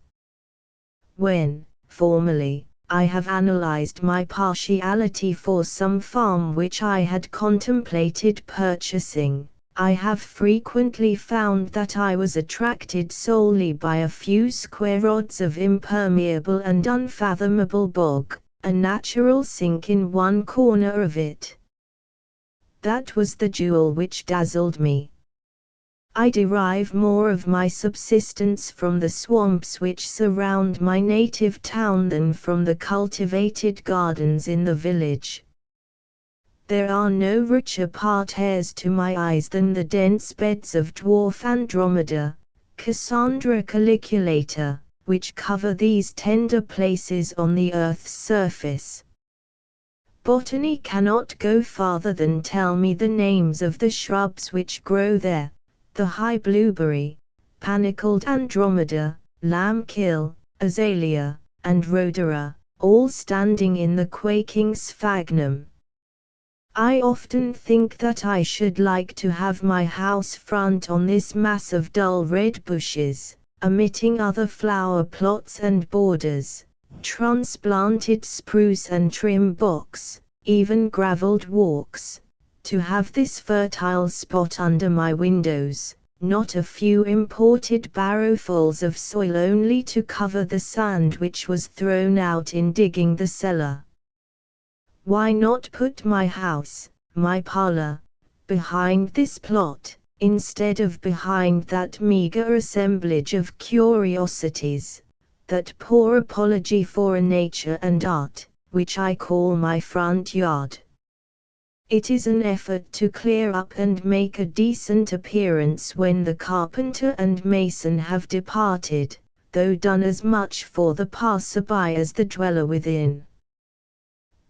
When, formerly, I have analyzed my partiality for some farm which I had contemplated purchasing, I have frequently found that I was attracted solely by a few square rods of impermeable and unfathomable bog, a natural sink in one corner of it. That was the jewel which dazzled me. I derive more of my subsistence from the swamps which surround my native town than from the cultivated gardens in the village. There are no richer parterres to my eyes than the dense beds of dwarf Andromeda, Cassandra colliculata, which cover these tender places on the earth's surface. Botany cannot go farther than tell me the names of the shrubs which grow there, the high blueberry, panicled Andromeda, lambkill, azalea, and rhodora, all standing in the quaking sphagnum. I often think that I should like to have my house front on this mass of dull red bushes, omitting other flower plots and borders, transplanted spruce and trim box, even gravelled walks, to have this fertile spot under my windows, not a few imported barrowfuls of soil only to cover the sand which was thrown out in digging the cellar. Why not put my house, my parlor, behind this plot, instead of behind that meager assemblage of curiosities, that poor apology for nature and art, which I call my front yard? It is an effort to clear up and make a decent appearance when the carpenter and mason have departed, though done as much for the passer-by as the dweller within.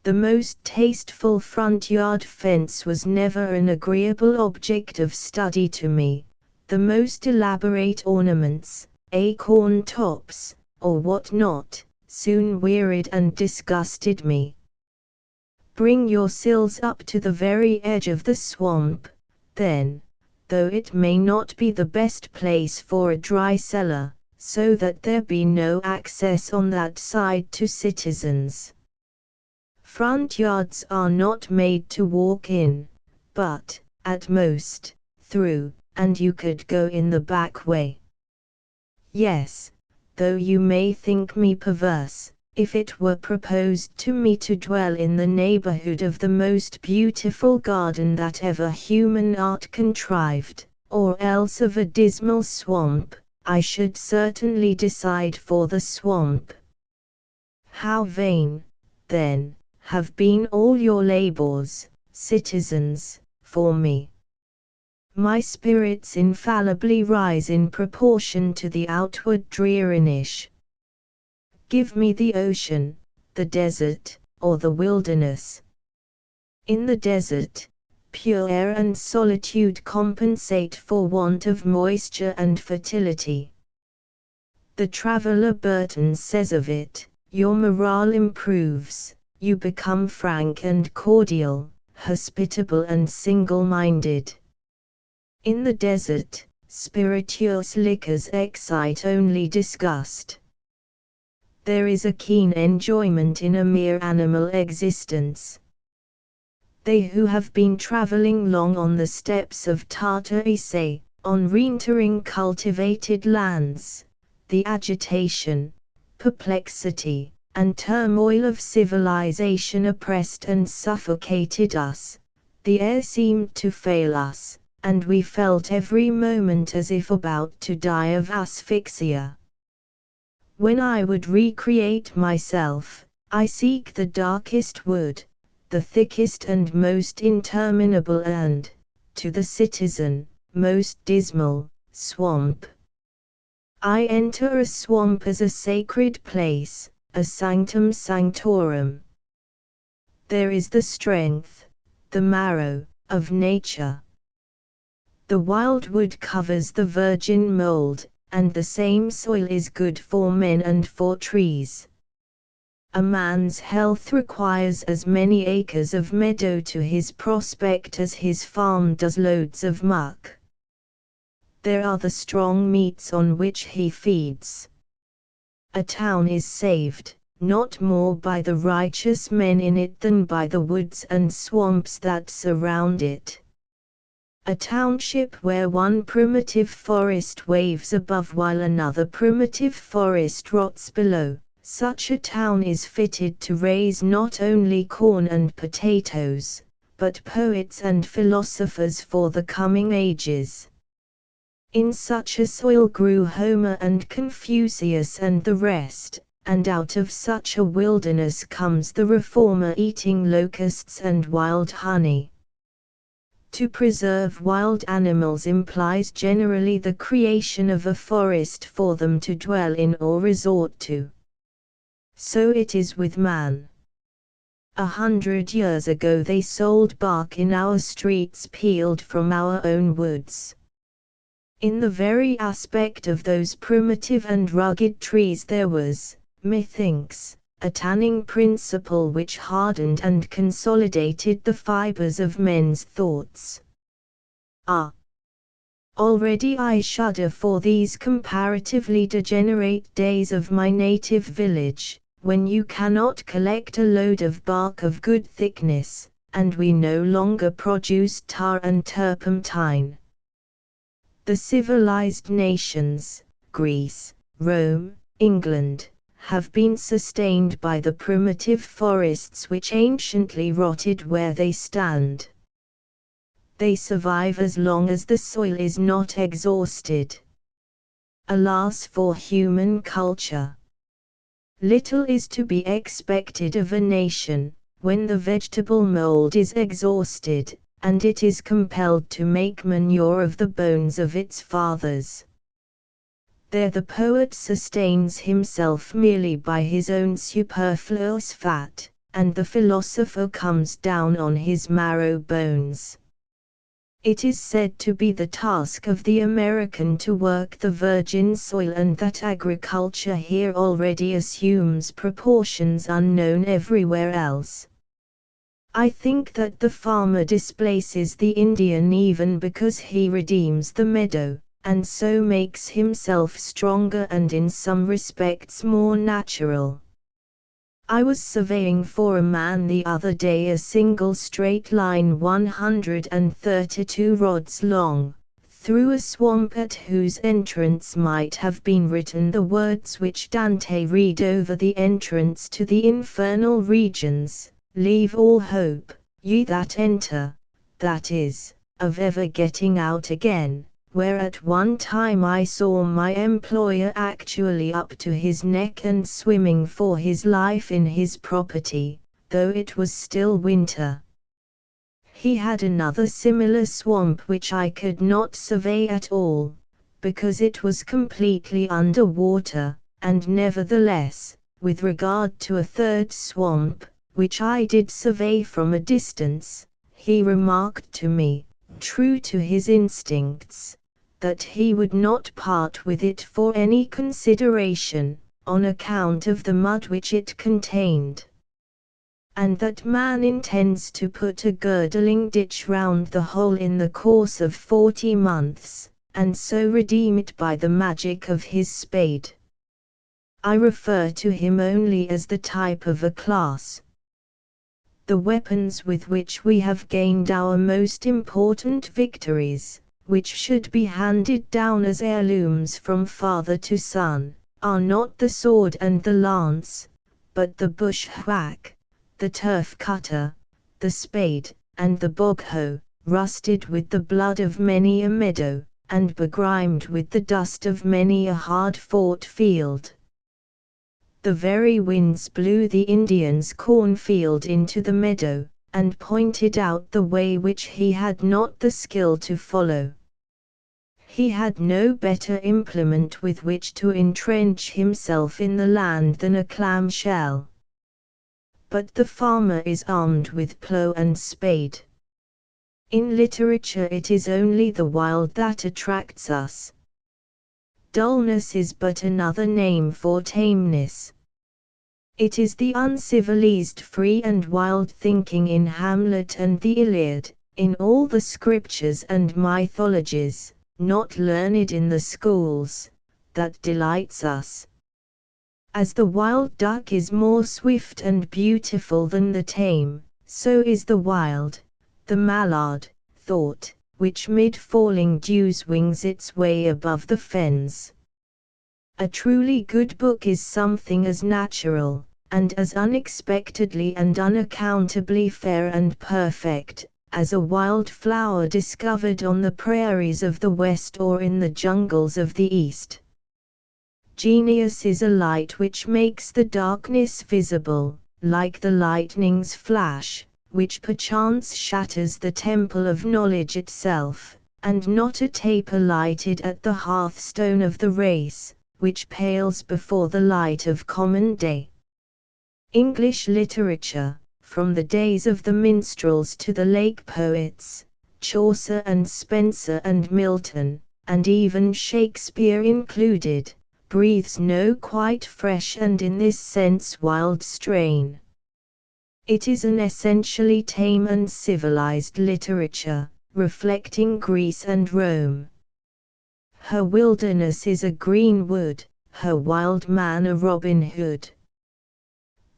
The most tasteful front yard fence was never an agreeable object of study to me. The most elaborate ornaments, acorn tops, or what not, soon wearied and disgusted me. Bring your sills up to the very edge of the swamp, then, though it may not be the best place for a dry cellar, so that there be no access on that side to citizens. Front yards are not made to walk in, but, at most, through, and you could go in the back way. Yes, though you may think me perverse, if it were proposed to me to dwell in the neighborhood of the most beautiful garden that ever human art contrived, or else of a dismal swamp, I should certainly decide for the swamp. How vain, then, have been all your labors, citizens, for me. My spirits infallibly rise in proportion to the outward dreariness. Give me the ocean, the desert, or the wilderness. In the desert, pure air and solitude compensate for want of moisture and fertility. The traveler Burton says of it, your morale improves. You become frank and cordial, hospitable and single-minded. In the desert, spirituous liquors excite only disgust. There is a keen enjoyment in a mere animal existence. They who have been traveling long on the steppes of Tartary say, on re-entering cultivated lands, the agitation, perplexity, and turmoil of civilization oppressed and suffocated us. The air seemed to fail us, and we felt every moment as if about to die of asphyxia. When I would recreate myself, I seek the darkest wood, the thickest and most interminable and, to the citizen, most dismal, swamp. I enter a swamp as a sacred place, a sanctum sanctorum. There is the strength, the marrow, of nature. The wildwood covers the virgin mold, and the same soil is good for men and for trees. A man's health requires as many acres of meadow to his prospect as his farm does loads of muck. There are the strong meats on which he feeds. A town is saved, not more by the righteous men in it than by the woods and swamps that surround it. A township where one primitive forest waves above while another primitive forest rots below, such a town is fitted to raise not only corn and potatoes, but poets and philosophers for the coming ages. In such a soil grew Homer and Confucius and the rest, and out of such a wilderness comes the reformer eating locusts and wild honey. To preserve wild animals implies generally the creation of a forest for them to dwell in or resort to. So it is with man. 100 years ago they sold bark in our streets peeled from our own woods. In the very aspect of those primitive and rugged trees there was, methinks, a tanning principle which hardened and consolidated the fibers of men's thoughts. Already I shudder for these comparatively degenerate days of my native village, when you cannot collect a load of bark of good thickness, and we no longer produce tar and turpentine. The civilized nations, Greece, Rome, England, have been sustained by the primitive forests which anciently rotted where they stand. They survive as long as the soil is not exhausted. Alas for human culture! Little is to be expected of a nation, when the vegetable mold is exhausted, and it is compelled to make manure of the bones of its fathers. There the poet sustains himself merely by his own superfluous fat, and the philosopher comes down on his marrow bones. It is said to be the task of the American to work the virgin soil, and that agriculture here already assumes proportions unknown everywhere else. I think that the farmer displaces the Indian even because he redeems the meadow, and so makes himself stronger and in some respects more natural. I was surveying for a man the other day a single straight line 132 rods long, through a swamp at whose entrance might have been written the words which Dante read over the entrance to the infernal regions, "Leave all hope, ye that enter," that is, of ever getting out again. Where at one time I saw my employer actually up to his neck and swimming for his life in his property, though it was still winter. He had another similar swamp which I could not survey at all, because it was completely under water, and nevertheless, with regard to a third swamp, which I did survey from a distance, he remarked to me, true to his instincts, that he would not part with it for any consideration, on account of the mud which it contained. And that man intends to put a girdling ditch round the whole in the course of 40 months, and so redeem it by the magic of his spade. I refer to him only as the type of a class. The weapons with which we have gained our most important victories, which should be handed down as heirlooms from father to son, are not the sword and the lance, but the bushwhack, the turf cutter, the spade, and the bog hoe, rusted with the blood of many a meadow, and begrimed with the dust of many a hard-fought field. The very winds blew the Indian's cornfield into the meadow, and pointed out the way which he had not the skill to follow. He had no better implement with which to entrench himself in the land than a clam shell. But the farmer is armed with plough and spade. In literature it is only the wild that attracts us. Dullness is but another name for tameness. It is the uncivilized free and wild thinking in Hamlet and the Iliad, in all the scriptures and mythologies, not learned in the schools, that delights us. As the wild duck is more swift and beautiful than the tame, so is the wild, the mallard, thought, which mid falling dews wings its way above the fens. A truly good book is something as natural, and as unexpectedly and unaccountably fair and perfect, as a wild flower discovered on the prairies of the West or in the jungles of the East. Genius is a light which makes the darkness visible, like the lightning's flash, which perchance shatters the temple of knowledge itself, and not a taper lighted at the hearthstone of the race, which pales before the light of common day. English literature, from the days of the minstrels to the lake poets, Chaucer and Spenser and Milton, and even Shakespeare included, breathes no quite fresh and in this sense wild strain. It is an essentially tame and civilized literature, reflecting Greece and Rome. Her wilderness is a green wood, her wild man a Robin Hood.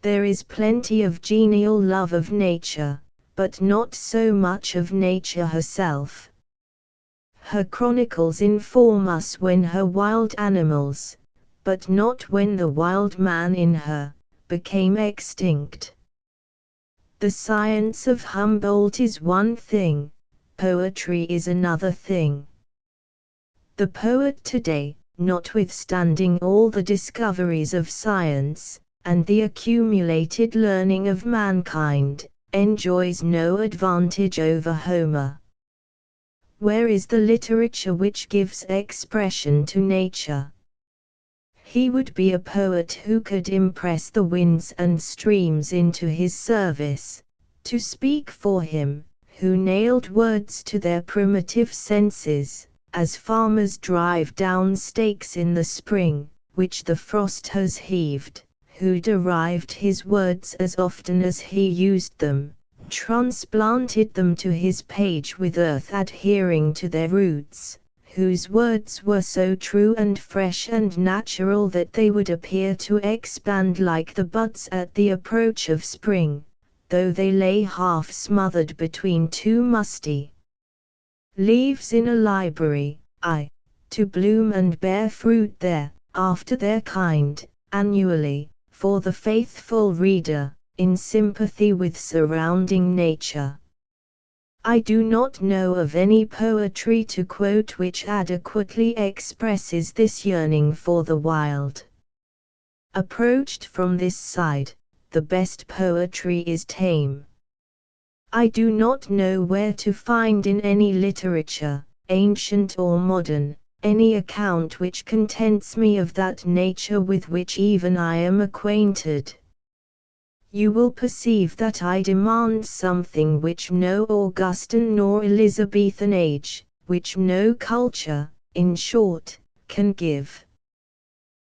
There is plenty of genial love of nature, but not so much of nature herself. Her chronicles inform us when her wild animals, but not when the wild man in her, became extinct. The science of Humboldt is one thing, poetry is another thing. The poet today, notwithstanding all the discoveries of science, and the accumulated learning of mankind, enjoys no advantage over Homer. Where is the literature which gives expression to nature? He would be a poet who could impress the winds and streams into his service, to speak for him, who nailed words to their primitive senses, as farmers drive down stakes in the spring, which the frost has heaved, who derived his words as often as he used them, transplanted them to his page with earth adhering to their roots, whose words were so true and fresh and natural that they would appear to expand like the buds at the approach of spring, though they lay half smothered between two musty leaves in a library, to bloom and bear fruit there, after their kind, annually, for the faithful reader, in sympathy with surrounding nature. I do not know of any poetry to quote which adequately expresses this yearning for the wild. Approached from this side, the best poetry is tame. I do not know where to find in any literature, ancient or modern, any account which contents me of that nature with which even I am acquainted. You will perceive that I demand something which no Augustan nor Elizabethan age, which no culture, in short, can give.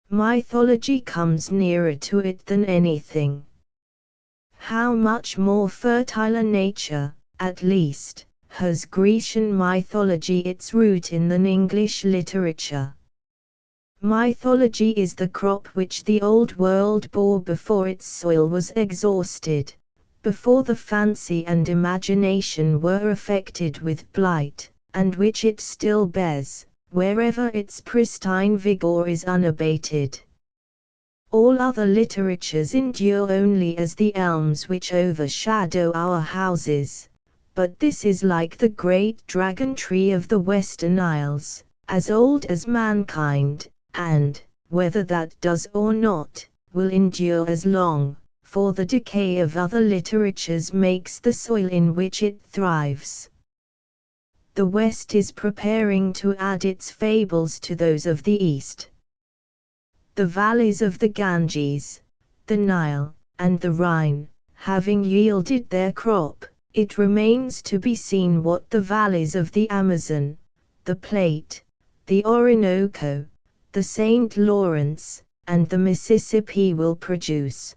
Mythology comes nearer to it than anything. How much more fertile a nature, at least, has Grecian mythology its root in than English literature. Mythology is the crop which the Old World bore before its soil was exhausted, before the fancy and imagination were affected with blight, and which it still bears, wherever its pristine vigor is unabated. All other literatures endure only as the elms which overshadow our houses, but this is like the great dragon tree of the Western Isles, as old as mankind, and, whether that does or not, will endure as long, for the decay of other literatures makes the soil in which it thrives. The West is preparing to add its fables to those of the East. The valleys of the Ganges, the Nile, and the Rhine, having yielded their crop, it remains to be seen what the valleys of the Amazon, the Plate, the Orinoco, the St. Lawrence, and the Mississippi will produce.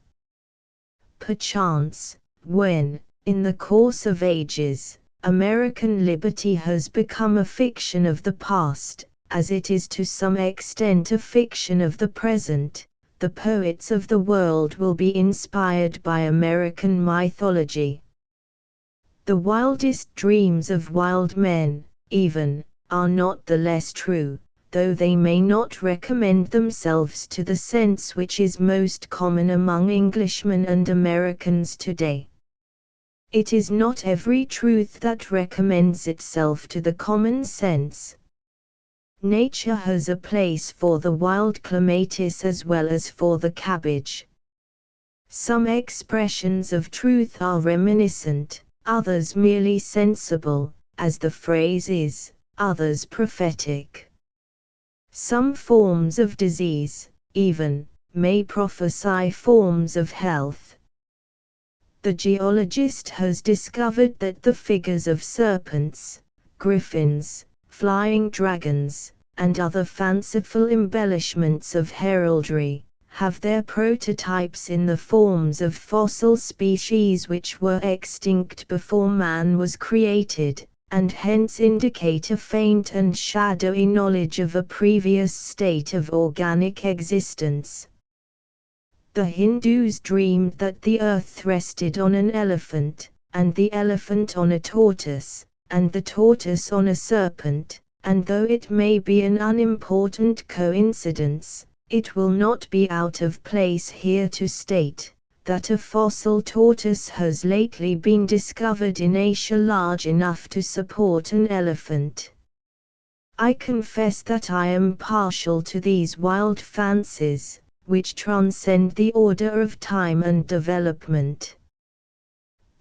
Perchance, when, in the course of ages, American liberty has become a fiction of the past, as it is to some extent a fiction of the present, the poets of the world will be inspired by American mythology. The wildest dreams of wild men, even, are not the less true, though they may not recommend themselves to the sense which is most common among Englishmen and Americans today. It is not every truth that recommends itself to the common sense. Nature has a place for the wild clematis as well as for the cabbage. Some expressions of truth are reminiscent, others merely sensible, as the phrase is, others prophetic. Some forms of disease, even, may prophesy forms of health. The geologist has discovered that the figures of serpents, griffins, flying dragons, and other fanciful embellishments of heraldry, have their prototypes in the forms of fossil species which were extinct before man was created, and hence indicate a faint and shadowy knowledge of a previous state of organic existence. The Hindus dreamed that the earth rested on an elephant, and the elephant on a tortoise, and the tortoise on a serpent, and though it may be an unimportant coincidence, it will not be out of place here to state that a fossil tortoise has lately been discovered in Asia large enough to support an elephant. I confess that I am partial to these wild fancies, which transcend the order of time and development.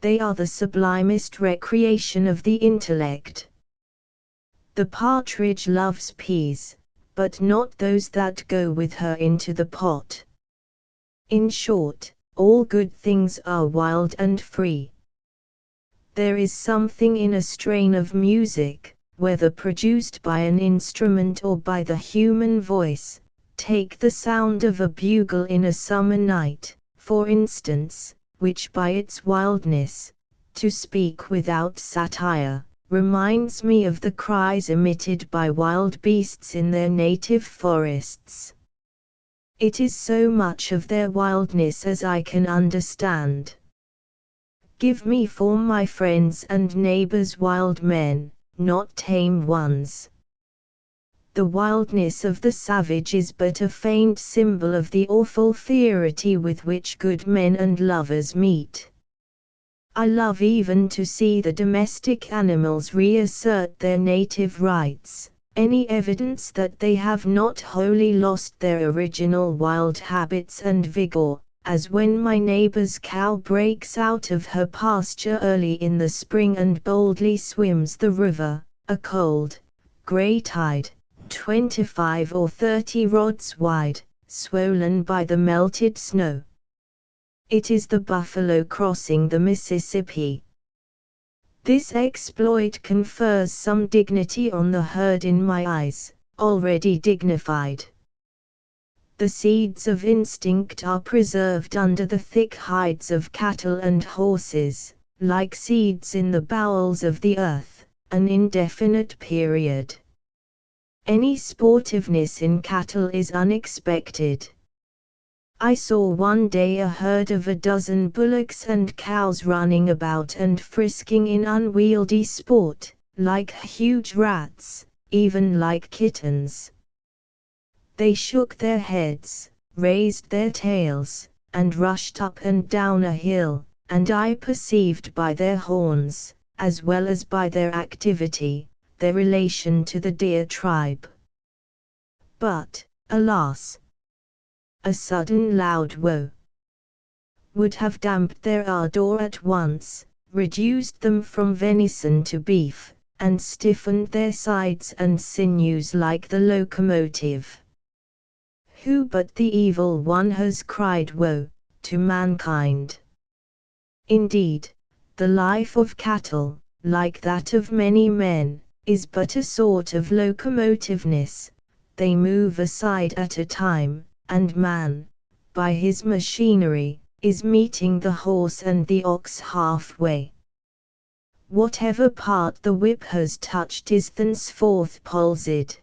They are the sublimest recreation of the intellect. The partridge loves peas, but not those that go with her into the pot. In short, all good things are wild and free. There is something in a strain of music, whether produced by an instrument or by the human voice. Take the sound of a bugle in a summer night, for instance, which by its wildness, to speak without satire, reminds me of the cries emitted by wild beasts in their native forests. It is so much of their wildness as I can understand. Give me for my friends and neighbors wild men, not tame ones. The wildness of the savage is but a faint symbol of the awful fierity with which good men and lovers meet. I love even to see the domestic animals reassert their native rights, any evidence that they have not wholly lost their original wild habits and vigor, as when my neighbor's cow breaks out of her pasture early in the spring and boldly swims the river, a cold, gray tide, 25 or 30 rods wide, swollen by the melted snow. It is the buffalo crossing the Mississippi. This exploit confers some dignity on the herd in my eyes, already dignified. The seeds of instinct are preserved under the thick hides of cattle and horses, like seeds in the bowels of the earth, an indefinite period. Any sportiveness in cattle is unexpected. I saw one day a herd of a dozen bullocks and cows running about and frisking in unwieldy sport, like huge rats, even like kittens. They shook their heads, raised their tails, and rushed up and down a hill, and I perceived by their horns, as well as by their activity, their relation to the deer tribe. But, alas! A sudden loud woe would have damped their ardor at once, reduced them from venison to beef, and stiffened their sides and sinews like the locomotive. Who but the evil one has cried woe to mankind? Indeed, the life of cattle, like that of many men, is but a sort of locomotiveness. They move aside at a time, and man, by his machinery, is meeting the horse and the ox halfway. Whatever part the whip has touched is thenceforth palsied.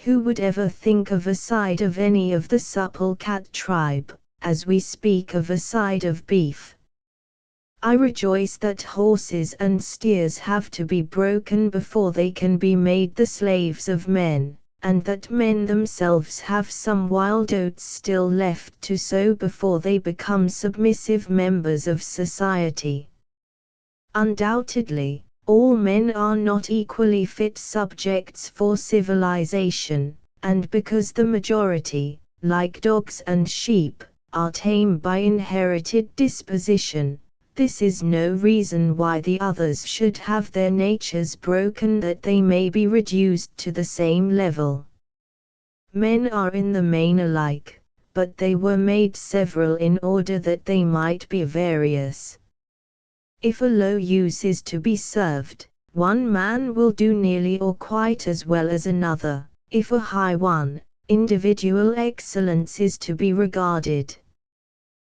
Who would ever think of a side of any of the supple cat tribe, as we speak of a side of beef? I rejoice that horses and steers have to be broken before they can be made the slaves of men, and that men themselves have some wild oats still left to sow before they become submissive members of society. Undoubtedly, all men are not equally fit subjects for civilization, and because the majority, like dogs and sheep, are tame by inherited disposition, this is no reason why the others should have their natures broken that they may be reduced to the same level. Men are in the main alike, but they were made several in order that they might be various. If a low use is to be served, one man will do nearly or quite as well as another, if a high one, individual excellence is to be regarded.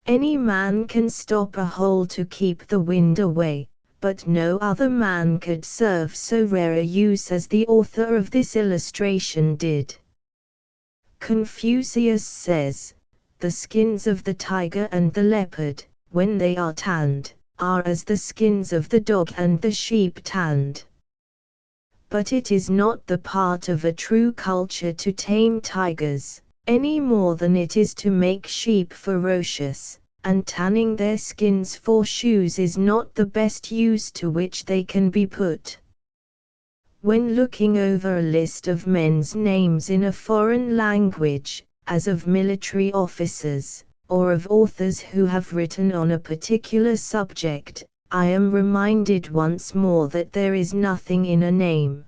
Any man can stop a hole to keep the wind away, but no other man could serve so rare a use as the author of this illustration did. Confucius says, "The skins of the tiger and the leopard, when they are tanned, are as the skins of the dog and the sheep tanned." But it is not the part of a true culture to tame tigers, any more than it is to make sheep ferocious, and tanning their skins for shoes is not the best use to which they can be put. When looking over a list of men's names in a foreign language, as of military officers, or of authors who have written on a particular subject, I am reminded once more that there is nothing in a name.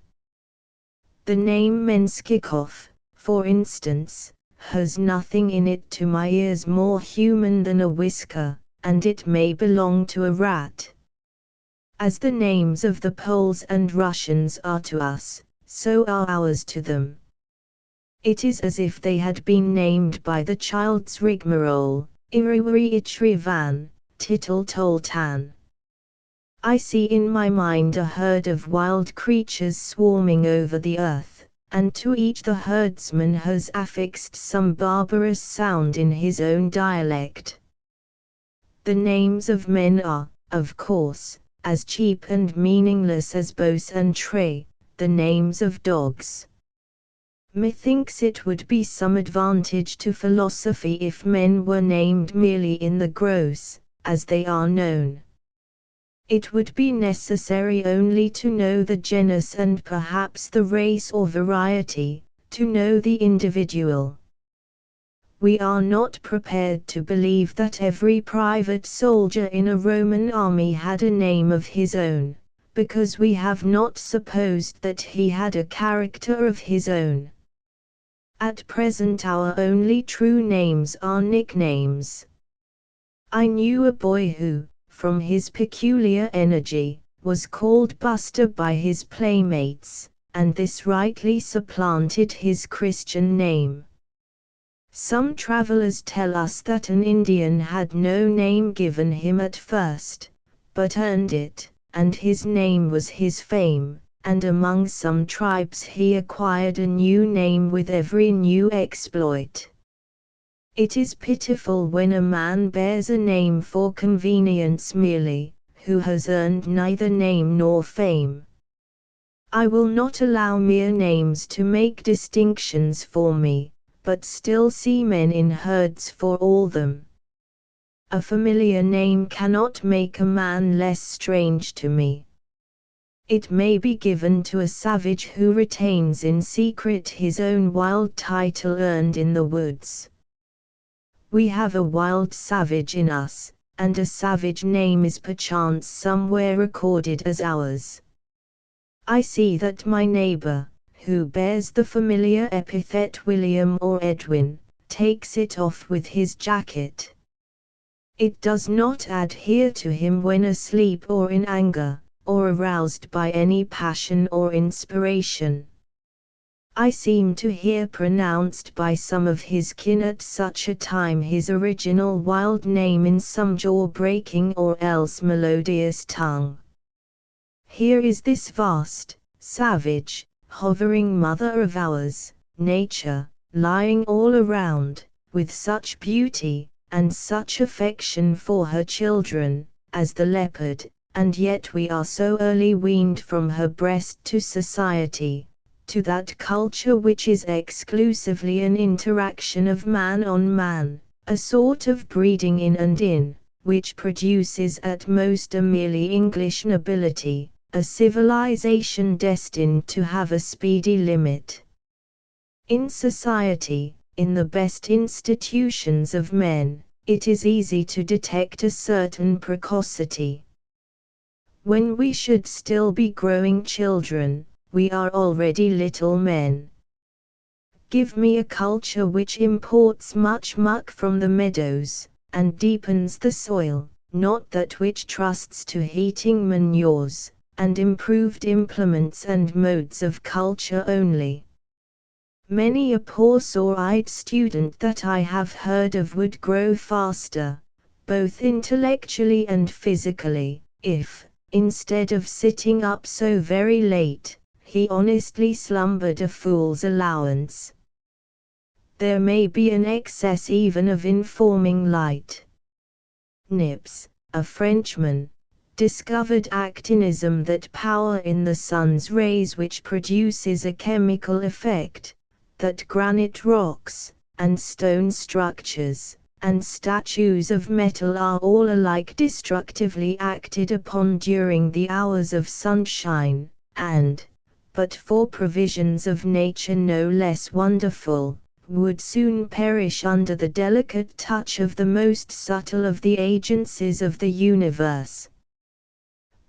The name Menschikoff, for instance, has nothing in it to my ears more human than a whisker, and it may belong to a rat. As the names of the Poles and Russians are to us, so are ours to them. It is as if they had been named by the child's rigmarole, Iriwiri Ichrivan, Tittle Toltan. I see in my mind a herd of wild creatures swarming over the earth, and to each the herdsman has affixed some barbarous sound in his own dialect. The names of men are, of course, as cheap and meaningless as Bose and Trey, the names of dogs. Methinks it would be some advantage to philosophy if men were named merely in the gross, as they are known. It would be necessary only to know the genus and perhaps the race or variety, to know the individual. We are not prepared to believe that every private soldier in a Roman army had a name of his own, because we have not supposed that he had a character of his own. At present our only true names are nicknames. I knew a boy who, from his peculiar energy, was called Buster by his playmates, and this rightly supplanted his Christian name. Some travelers tell us that an Indian had no name given him at first, but earned it, and his name was his fame, and among some tribes he acquired a new name with every new exploit. It is pitiful when a man bears a name for convenience merely, who has earned neither name nor fame. I will not allow mere names to make distinctions for me, but still see men in herds for all them. A familiar name cannot make a man less strange to me. It may be given to a savage who retains in secret his own wild title earned in the woods. We have a wild savage in us, and a savage name is perchance somewhere recorded as ours. I see that my neighbor, who bears the familiar epithet William or Edwin, takes it off with his jacket. It does not adhere to him when asleep or in anger, or aroused by any passion or inspiration. I seem to hear pronounced by some of his kin at such a time his original wild name in some jaw-breaking or else melodious tongue. Here is this vast, savage, hovering mother of ours, nature, lying all around, with such beauty, and such affection for her children, as the leopard, and yet we are so early weaned from her breast to society, to that culture which is exclusively an interaction of man on man, a sort of breeding in and in, which produces at most a merely English nobility, a civilization destined to have a speedy limit. In society, in the best institutions of men, it is easy to detect a certain precocity. When we should still be growing children, we are already little men. Give me a culture which imports much muck from the meadows, and deepens the soil, not that which trusts to heating manures, and improved implements and modes of culture only. Many a poor sore-eyed student that I have heard of would grow faster, both intellectually and physically, if, instead of sitting up so very late, he honestly slumbered a fool's allowance. There may be an excess even of informing light. Nips, a Frenchman, discovered actinism, that power in the sun's rays which produces a chemical effect, that granite rocks, and stone structures, and statues of metal are all alike destructively acted upon during the hours of sunshine, and, but for provisions of nature no less wonderful, would soon perish under the delicate touch of the most subtle of the agencies of the universe.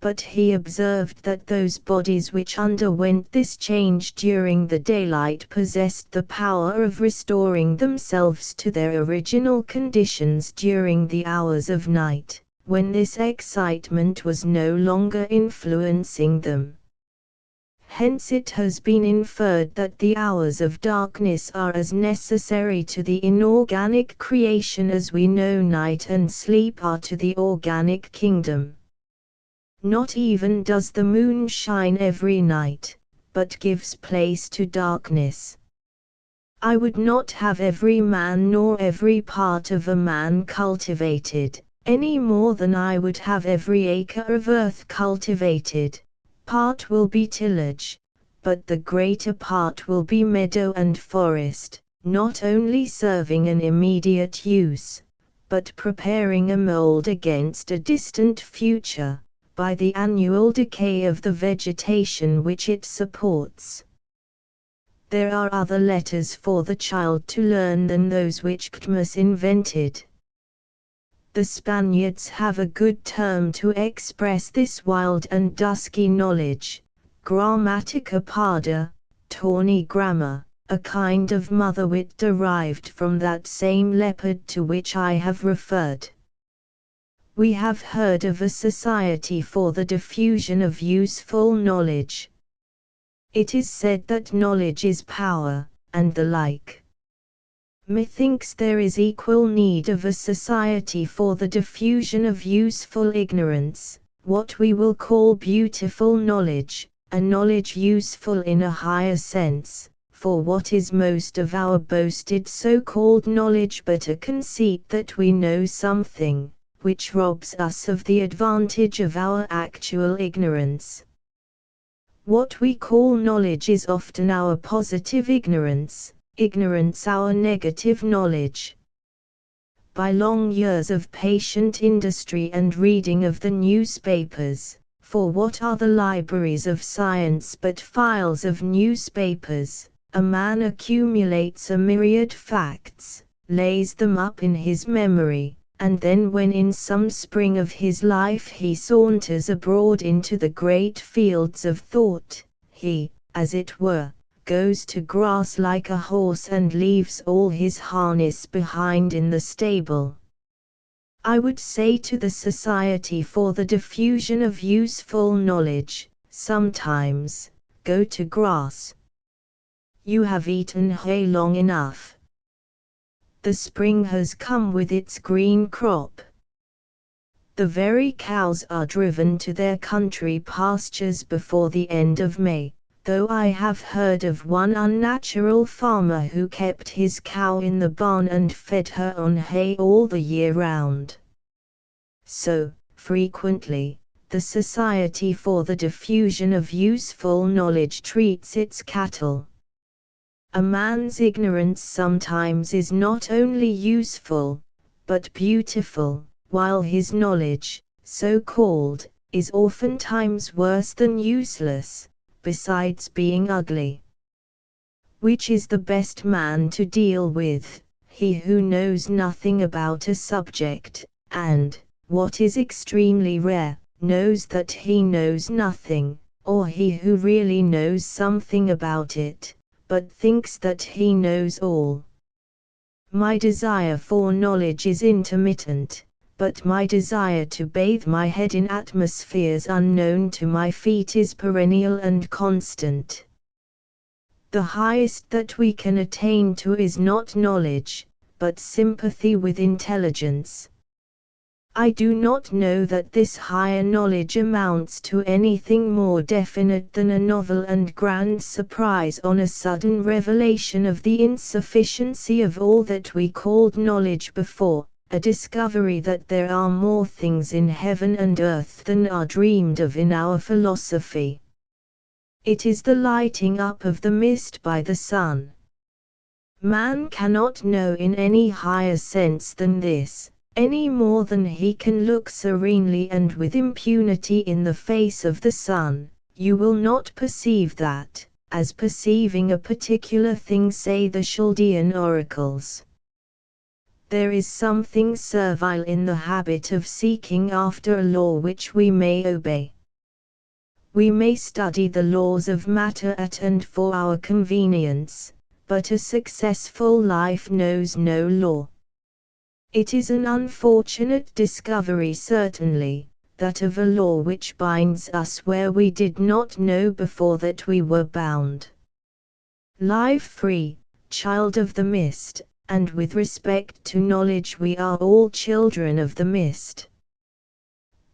But he observed that those bodies which underwent this change during the daylight possessed the power of restoring themselves to their original conditions during the hours of night, when this excitement was no longer influencing them. Hence it has been inferred that the hours of darkness are as necessary to the inorganic creation as we know night and sleep are to the organic kingdom. Not even does the moon shine every night, but gives place to darkness. I would not have every man nor every part of a man cultivated, any more than I would have every acre of earth cultivated. Part will be tillage, but the greater part will be meadow and forest, not only serving an immediate use, but preparing a mold against a distant future, by the annual decay of the vegetation which it supports. There are other letters for the child to learn than those which Ctmus invented. The Spaniards have a good term to express this wild and dusky knowledge, grammatica parda, tawny grammar, a kind of mother-wit derived from that same leopard to which I have referred. We have heard of a society for the diffusion of useful knowledge. It is said that knowledge is power, and the like. Methinks there is equal need of a society for the diffusion of useful ignorance, what we will call beautiful knowledge, a knowledge useful in a higher sense, for what is most of our boasted so-called knowledge but a conceit that we know something, which robs us of the advantage of our actual ignorance. What we call knowledge is often our positive ignorance, ignorance our negative knowledge. By long years of patient industry and reading of the newspapers, for what are the libraries of science but files of newspapers, a man accumulates a myriad facts, lays them up in his memory, and then when in some spring of his life he saunters abroad into the great fields of thought, he, as it were, goes to grass like a horse and leaves all his harness behind in the stable. I would say to the Society for the Diffusion of Useful Knowledge, sometimes, go to grass. You have eaten hay long enough. The spring has come with its green crop. The very cows are driven to their country pastures before the end of May. Though I have heard of one unnatural farmer who kept his cow in the barn and fed her on hay all the year round. So, frequently, the Society for the Diffusion of Useful Knowledge treats its cattle. A man's ignorance sometimes is not only useful, but beautiful, while his knowledge, so called, is oftentimes worse than useless, besides being ugly. Which is the best man to deal with, he who knows nothing about a subject, and, what is extremely rare, knows that he knows nothing, or he who really knows something about it, but thinks that he knows all? My desire for knowledge is intermittent, but my desire to bathe my head in atmospheres unknown to my feet is perennial and constant. The highest that we can attain to is not knowledge, but sympathy with intelligence. I do not know that this higher knowledge amounts to anything more definite than a novel and grand surprise on a sudden revelation of the insufficiency of all that we called knowledge before, a discovery that there are more things in heaven and earth than are dreamed of in our philosophy. It is the lighting up of the mist by the sun. Man cannot know in any higher sense than this, any more than he can look serenely and with impunity in the face of the sun. You will not perceive that, as perceiving a particular thing, say the Chaldean oracles. There is something servile in the habit of seeking after a law which we may obey. We may study the laws of matter at and for our convenience, but a successful life knows no law. It is an unfortunate discovery certainly, that of a law which binds us where we did not know before that we were bound. Live free, child of the mist, and with respect to knowledge we are all children of the mist.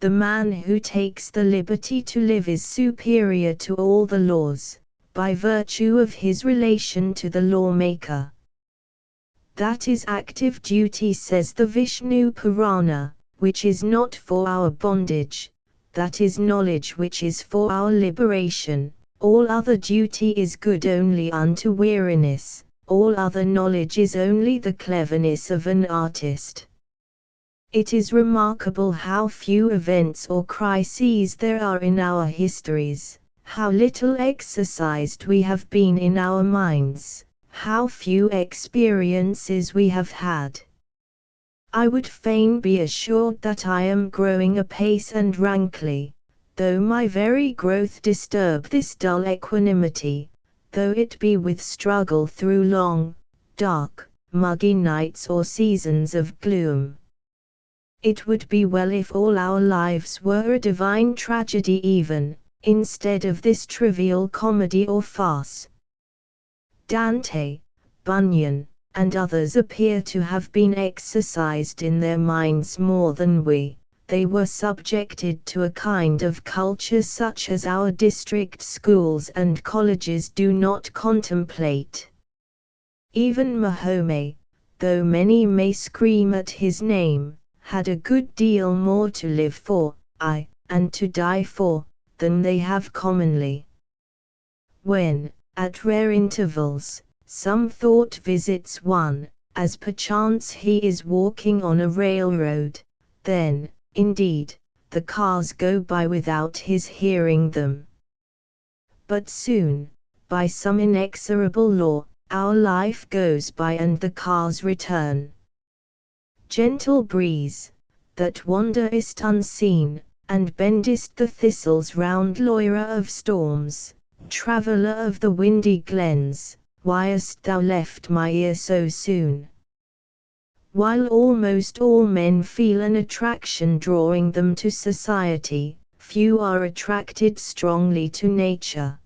The man who takes the liberty to live is superior to all the laws, by virtue of his relation to the lawmaker. That is active duty, says the Vishnu Purana, which is not for our bondage, that is knowledge which is for our liberation. All other duty is good only unto weariness, all other knowledge is only the cleverness of an artist. It is remarkable how few events or crises there are in our histories, how little exercised we have been in our minds, how few experiences we have had. I would fain be assured that I am growing apace and rankly, though my very growth disturb this dull equanimity, though it be with struggle through long, dark, muggy nights or seasons of gloom. It would be well if all our lives were a divine tragedy even, instead of this trivial comedy or farce. Dante, Bunyan, and others appear to have been exercised in their minds more than we. They were subjected to a kind of culture such as our district schools and colleges do not contemplate. Even Mahomet, though many may scream at his name, had a good deal more to live for, and to die for, than they have commonly. When, at rare intervals, some thought visits one, as perchance he is walking on a railroad, then, indeed, the cars go by without his hearing them. But soon, by some inexorable law, our life goes by and the cars return. Gentle breeze, that wanderest unseen, and bendest the thistles round, Loira of storms, traveller of the windy glens, why hast thou left my ear so soon? While almost all men feel an attraction drawing them to society, few are attracted strongly to nature.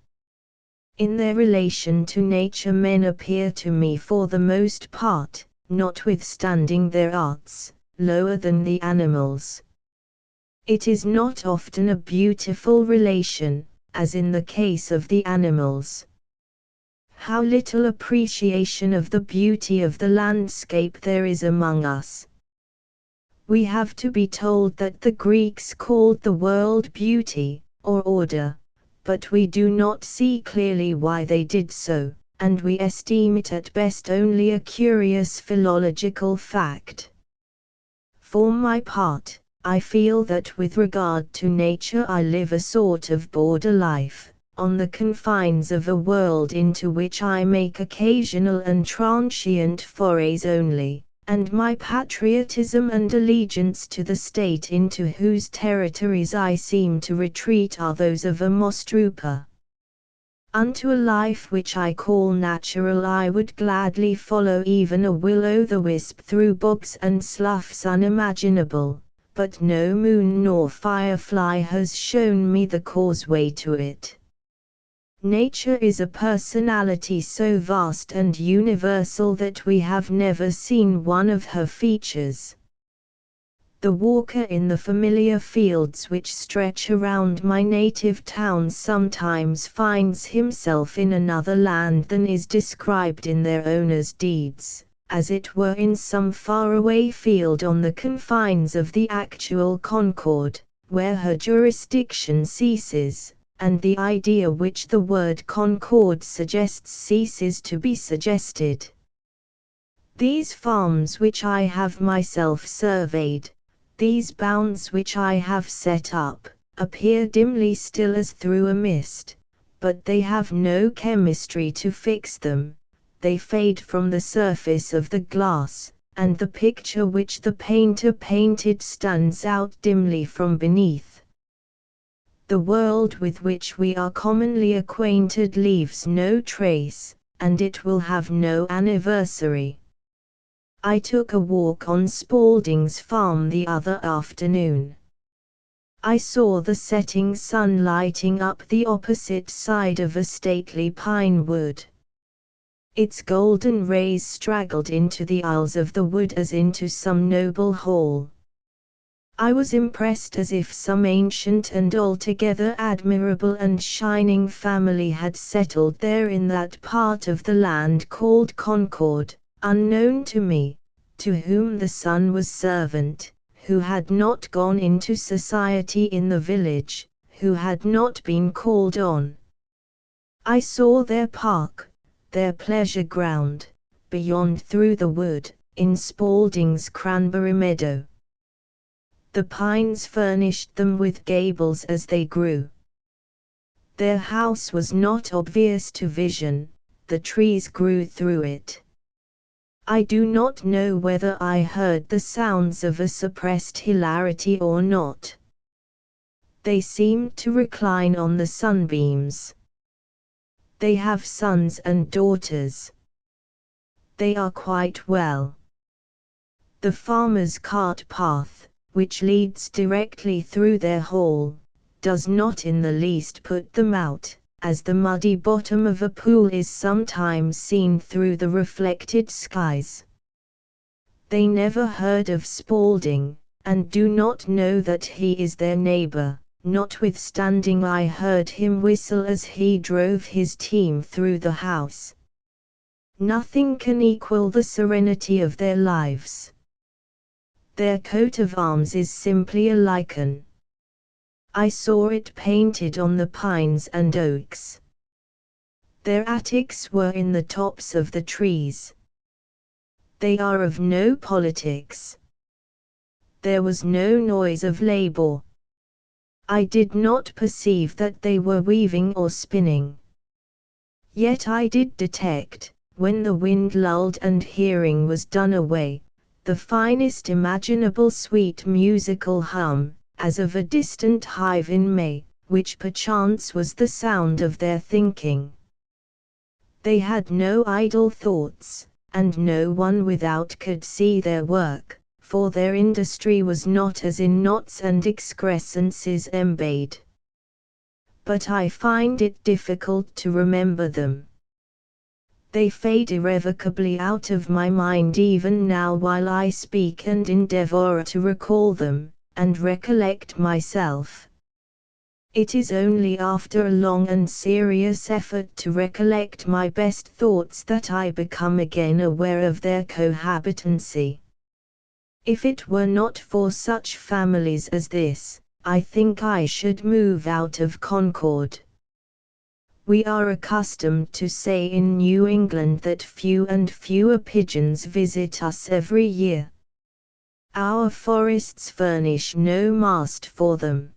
In their relation to nature men appear to me for the most part, notwithstanding their arts, lower than the animals. It is not often a beautiful relation, as in the case of the animals. How little appreciation of the beauty of the landscape there is among us. We have to be told that the Greeks called the world beauty, or order, but we do not see clearly why they did so, and we esteem it at best only a curious philological fact. For my part, I feel that with regard to nature I live a sort of border life, on the confines of a world into which I make occasional and transient forays only, and my patriotism and allegiance to the state into whose territories I seem to retreat are those of a mostruper. Unto a life which I call natural I would gladly follow even a will-o'-the-wisp through bogs and sloughs unimaginable, but no moon nor firefly has shown me the causeway to it. Nature is a personality so vast and universal that we have never seen one of her features. The walker in the familiar fields which stretch around my native town sometimes finds himself in another land than is described in their owners' deeds, as it were in some faraway field on the confines of the actual Concord, where her jurisdiction ceases, and the idea which the word Concord suggests ceases to be suggested. These farms which I have myself surveyed, these bounds which I have set up, appear dimly still as through a mist, but they have no chemistry to fix them. They fade from the surface of the glass, and the picture which the painter painted stands out dimly from beneath. The world with which we are commonly acquainted leaves no trace, and it will have no anniversary. I took a walk on Spaulding's farm the other afternoon. I saw the setting sun lighting up the opposite side of a stately pine wood. Its golden rays straggled into the aisles of the wood as into some noble hall. I was impressed as if some ancient and altogether admirable and shining family had settled there in that part of the land called Concord, unknown to me, to whom the sun was servant, who had not gone into society in the village, who had not been called on. I saw their park, their pleasure ground, beyond through the wood, in Spaulding's cranberry meadow. The pines furnished them with gables as they grew. Their house was not obvious to vision, the trees grew through it. I do not know whether I heard the sounds of a suppressed hilarity or not. They seemed to recline on the sunbeams. They have sons and daughters. They are quite well. The farmer's cart path, which leads directly through their hall, does not in the least put them out, as the muddy bottom of a pool is sometimes seen through the reflected skies. They never heard of Spaulding, and do not know that he is their neighbor, notwithstanding I heard him whistle as he drove his team through the house. Nothing can equal the serenity of their lives. Their coat of arms is simply a lichen. I saw it painted on the pines and oaks. Their attics were in the tops of the trees. They are of no politics. There was no noise of labor. I did not perceive that they were weaving or spinning. Yet I did detect, when the wind lulled and hearing was done away, the finest imaginable sweet musical hum, as of a distant hive in May, which perchance was the sound of their thinking. They had no idle thoughts, and no one without could see their work, for their industry was not as in knots and excrescences embayed. But I find it difficult to remember them. They fade irrevocably out of my mind even now while I speak and endeavor to recall them, and recollect myself. It is only after a long and serious effort to recollect my best thoughts that I become again aware of their cohabitancy. If it were not for such families as this, I think I should move out of Concord. We are accustomed to say in New England that few and fewer pigeons visit us every year. Our forests furnish no mast for them.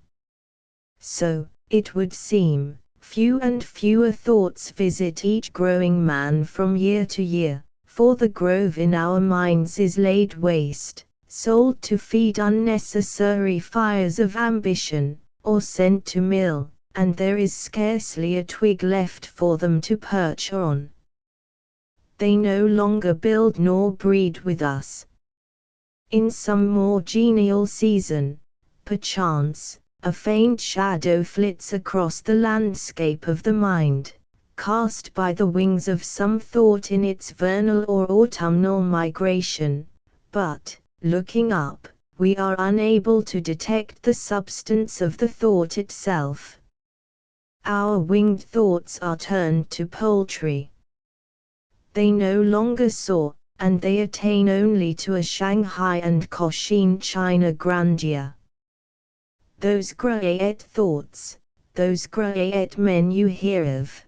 So, it would seem, few and fewer thoughts visit each growing man from year to year, for the grove in our minds is laid waste, sold to feed unnecessary fires of ambition, or sent to mill, and there is scarcely a twig left for them to perch on. They no longer build nor breed with us. In some more genial season, perchance, a faint shadow flits across the landscape of the mind, cast by the wings of some thought in its vernal or autumnal migration, but, looking up, we are unable to detect the substance of the thought itself. Our winged thoughts are turned to poultry. They no longer soar, and they attain only to a Shanghai and Cochin China grandeur. Those great thoughts, those great men you hear of.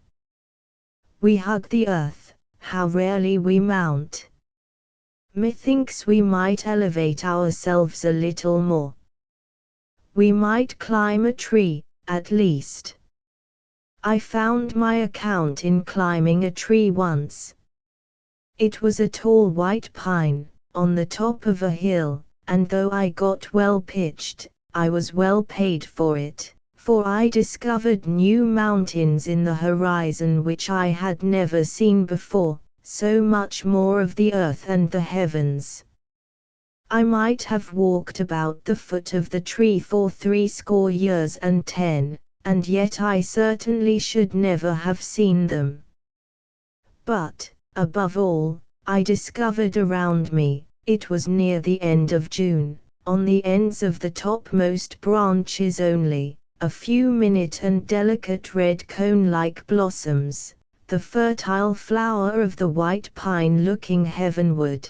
We hug the earth, how rarely we mount. Methinks we might elevate ourselves a little more. We might climb a tree, at least. I found my account in climbing a tree once. It was a tall white pine, on the top of a hill, and though I got well pitched, I was well paid for it, for I discovered new mountains in the horizon which I had never seen before, so much more of the earth and the heavens. I might have walked about the foot of the tree for 60 years and 10, and yet I certainly should never have seen them. But, above all, I discovered around me, it was near the end of June, on the ends of the topmost branches only, a few minute and delicate red cone-like blossoms, the fertile flower of the white pine looking heavenward.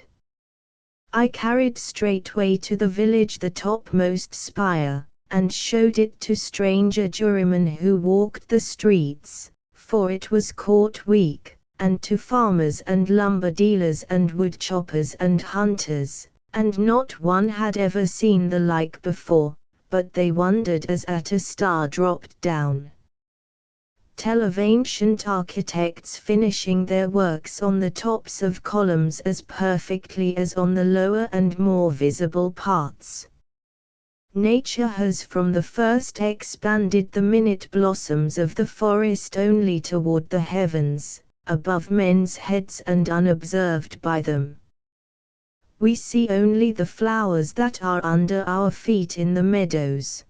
I carried straightway to the village the topmost spire, and showed it to stranger jurymen who walked the streets, for it was court week, and to farmers and lumber dealers and wood choppers and hunters, and not one had ever seen the like before, but they wondered as at a star dropped down. Tell of ancient architects finishing their works on the tops of columns as perfectly as on the lower and more visible parts. Nature has from the first expanded the minute blossoms of the forest only toward the heavens, above men's heads and unobserved by them. We see only the flowers that are under our feet in the meadows.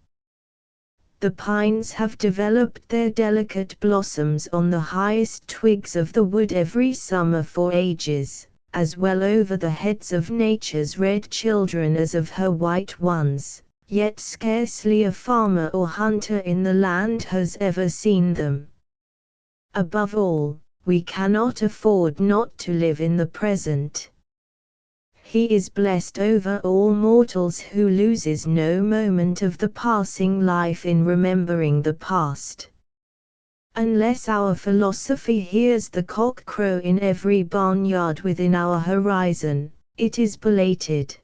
The pines have developed their delicate blossoms on the highest twigs of the wood every summer for ages, as well over the heads of nature's red children as of her white ones, yet scarcely a farmer or hunter in the land has ever seen them. Above all, we cannot afford not to live in the present. He is blessed over all mortals who loses no moment of the passing life in remembering the past. Unless our philosophy hears the cock crow in every barnyard within our horizon, it is belated.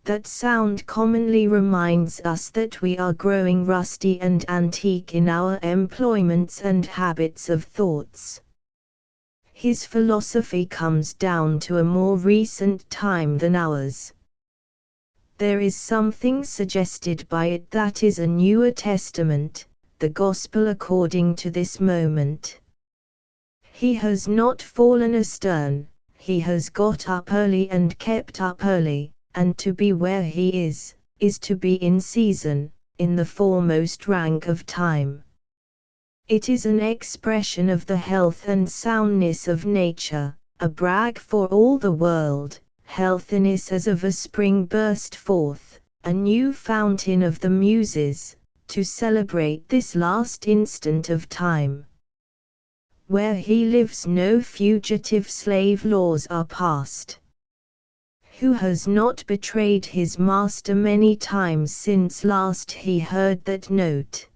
That sound commonly reminds us that we are growing rusty and antique in our employments and habits of thoughts. His philosophy comes down to a more recent time than ours. There is something suggested by it that is a newer testament, the gospel according to this moment. He has not fallen astern, he has got up early and kept up early, and to be where he is to be in season, in the foremost rank of time. It is an expression of the health and soundness of nature, a brag for all the world, healthiness as of a spring burst forth, a new fountain of the muses, to celebrate this last instant of time. Where he lives no fugitive slave laws are passed. Who has not betrayed his master many times since last he heard that note?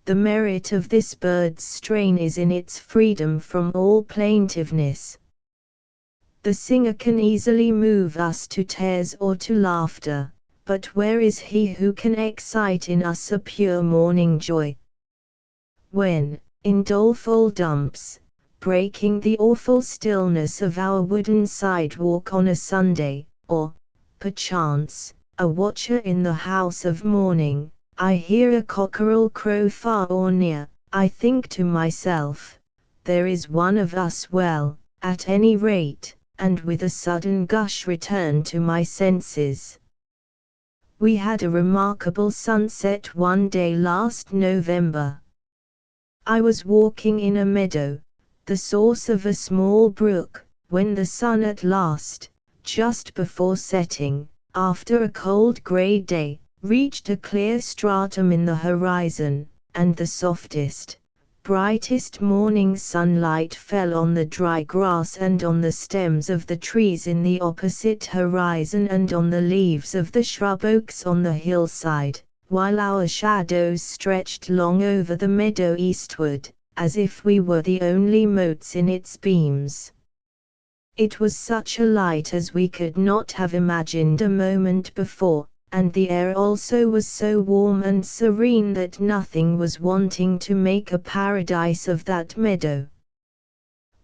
The merit of this bird's strain is in its freedom from all plaintiveness. The singer can easily move us to tears or to laughter, but where is he who can excite in us a pure morning joy? When, in doleful dumps, breaking the awful stillness of our wooden sidewalk on a Sunday, or, perchance, a watcher in the house of mourning, I hear a cockerel crow far or near, I think to myself, there is one of us well, at any rate, and with a sudden gush return to my senses. We had a remarkable sunset one day last November. I was walking in a meadow, the source of a small brook, when the sun at last, just before setting, after a cold grey day, reached a clear stratum in the horizon, and the softest, brightest morning sunlight fell on the dry grass and on the stems of the trees in the opposite horizon and on the leaves of the shrub oaks on the hillside, while our shadows stretched long over the meadow eastward, as if we were the only motes in its beams. It was such a light as we could not have imagined a moment before, and the air also was so warm and serene that nothing was wanting to make a paradise of that meadow.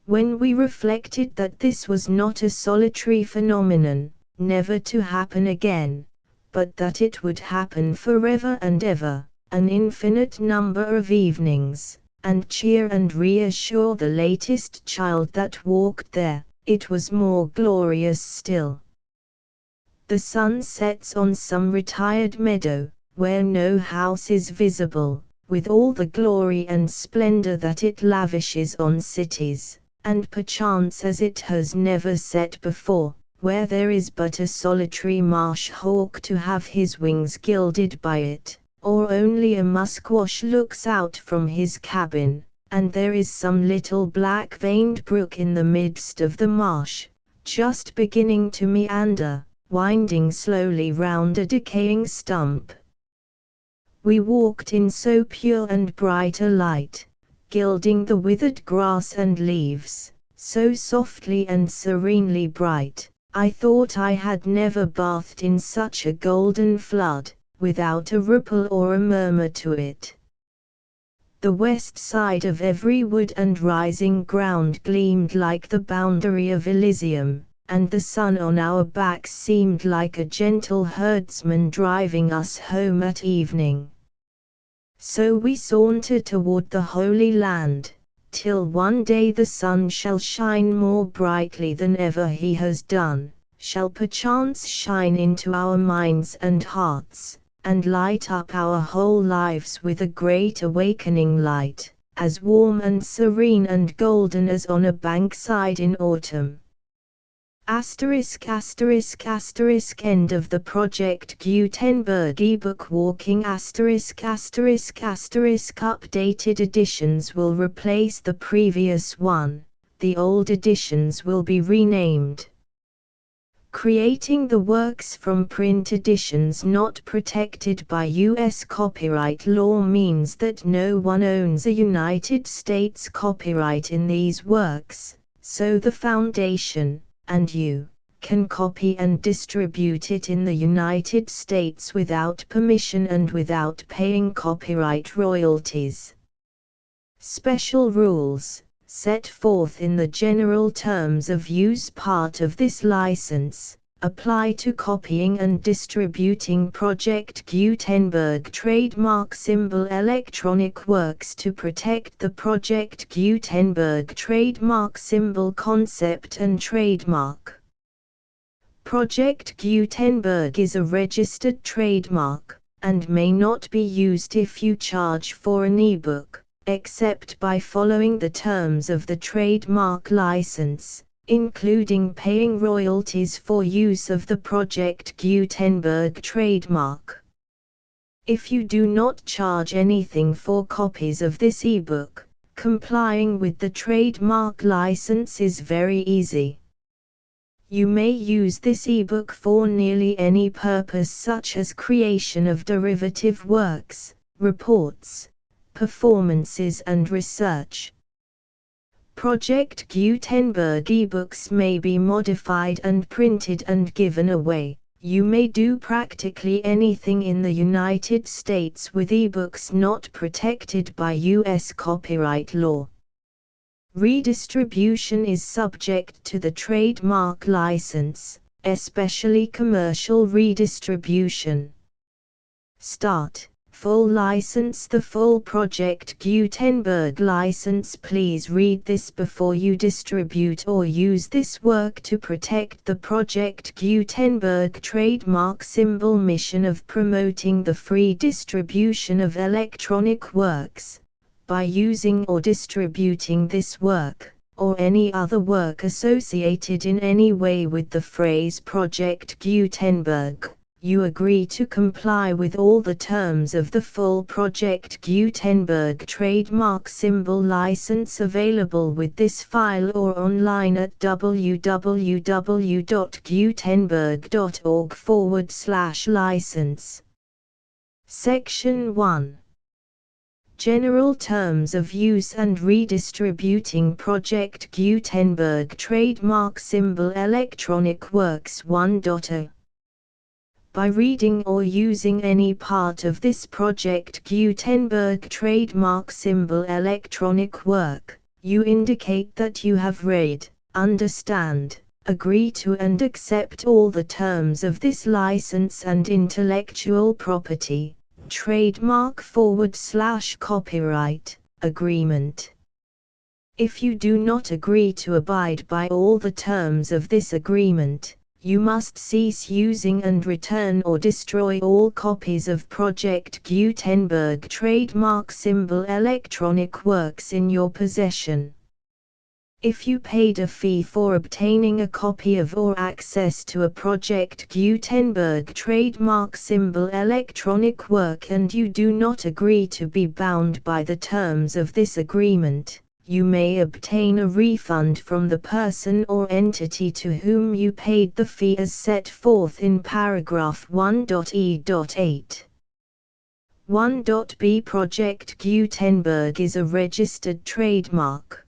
When we reflected that this was not a solitary phenomenon, never to happen again, but that it would happen forever and ever, an infinite number of evenings, and cheer and reassure the latest child that walked there, it was more glorious still. The sun sets on some retired meadow, where no house is visible, with all the glory and splendor that it lavishes on cities, and perchance as it has never set before, where there is but a solitary marsh hawk to have his wings gilded by it, or only a musquash looks out from his cabin, and there is some little black-veined brook in the midst of the marsh, just beginning to meander, winding slowly round a decaying stump. We walked in so pure and bright a light, gilding the withered grass and leaves, so softly and serenely bright, I thought I had never bathed in such a golden flood, without a ripple or a murmur to it. The west side of every wood and rising ground gleamed like the boundary of Elysium, and the sun on our backs seemed like a gentle herdsman driving us home at evening. So we sauntered toward the Holy Land, till one day the sun shall shine more brightly than ever he has done, shall perchance shine into our minds and hearts, and light up our whole lives with a great awakening light, as warm and serene and golden as on a bankside in autumn. End of the Project Gutenberg ebook Walking ***** Updated editions will replace the previous one, the old editions will be renamed. Creating the works from print editions not protected by U.S. copyright law means that no one owns a United States copyright in these works, so the Foundation, and you, can copy and distribute it in the United States without permission and without paying copyright royalties. Special rules, set forth in the general terms of use part of this license, apply to copying and distributing Project Gutenberg trademark symbol electronic works to protect the Project Gutenberg trademark symbol concept and trademark. Project Gutenberg is a registered trademark, and may not be used if you charge for an ebook, except by following the terms of the trademark license, including paying royalties for use of the Project Gutenberg trademark. If you do not charge anything for copies of this ebook, complying with the trademark license is very easy. You may use this ebook for nearly any purpose such as creation of derivative works, reports, performances and research. Project Gutenberg ebooks may be modified and printed and given away. You may do practically anything in the United States with ebooks not protected by U.S. copyright law. Redistribution is subject to the trademark license, especially commercial redistribution. Start. Full license. The full Project Gutenberg license. Please read this before you distribute or use this work to protect the Project Gutenberg trademark symbol mission of promoting the free distribution of electronic works, by using or distributing this work, or any other work associated in any way with the phrase Project Gutenberg, you agree to comply with all the terms of the full Project Gutenberg trademark symbol license available with this file or online at www.gutenberg.org/license. Section 1. General Terms of Use and Redistributing Project Gutenberg Trademark Symbol Electronic Works 1.0. By reading or using any part of this Project Gutenberg trademark symbol electronic work, you indicate that you have read, understand, agree to and accept all the terms of this license and intellectual property, trademark/copyright, agreement. If you do not agree to abide by all the terms of this agreement, you must cease using and return or destroy all copies of Project Gutenberg trademark symbol electronic works in your possession. If you paid a fee for obtaining a copy of or access to a Project Gutenberg trademark symbol electronic work and you do not agree to be bound by the terms of this agreement, you may obtain a refund from the person or entity to whom you paid the fee as set forth in paragraph 1.e.8. 1.b Project Gutenberg is a registered trademark.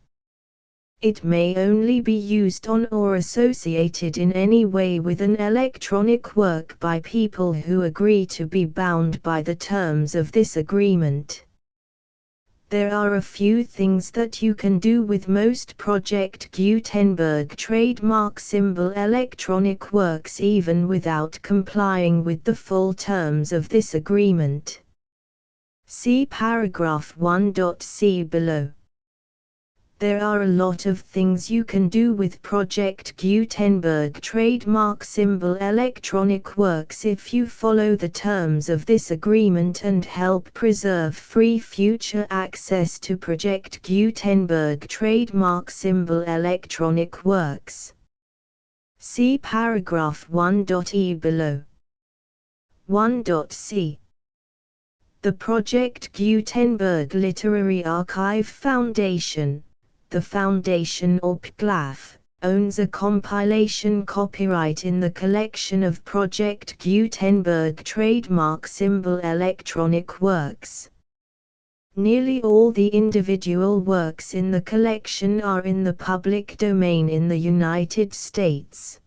It may only be used on or associated in any way with an electronic work by people who agree to be bound by the terms of this agreement. There are a few things that you can do with most Project Gutenberg trademark symbol electronic works even without complying with the full terms of this agreement. See paragraph 1.c below. There are a lot of things you can do with Project Gutenberg trademark symbol electronic works if you follow the terms of this agreement and help preserve free future access to Project Gutenberg trademark symbol electronic works. See paragraph 1.e below. 1.c. The Project Gutenberg Literary Archive Foundation, the Foundation or PGLAF, owns a compilation copyright in the collection of Project Gutenberg trademark symbol electronic works. Nearly all the individual works in the collection are in the public domain in the United States.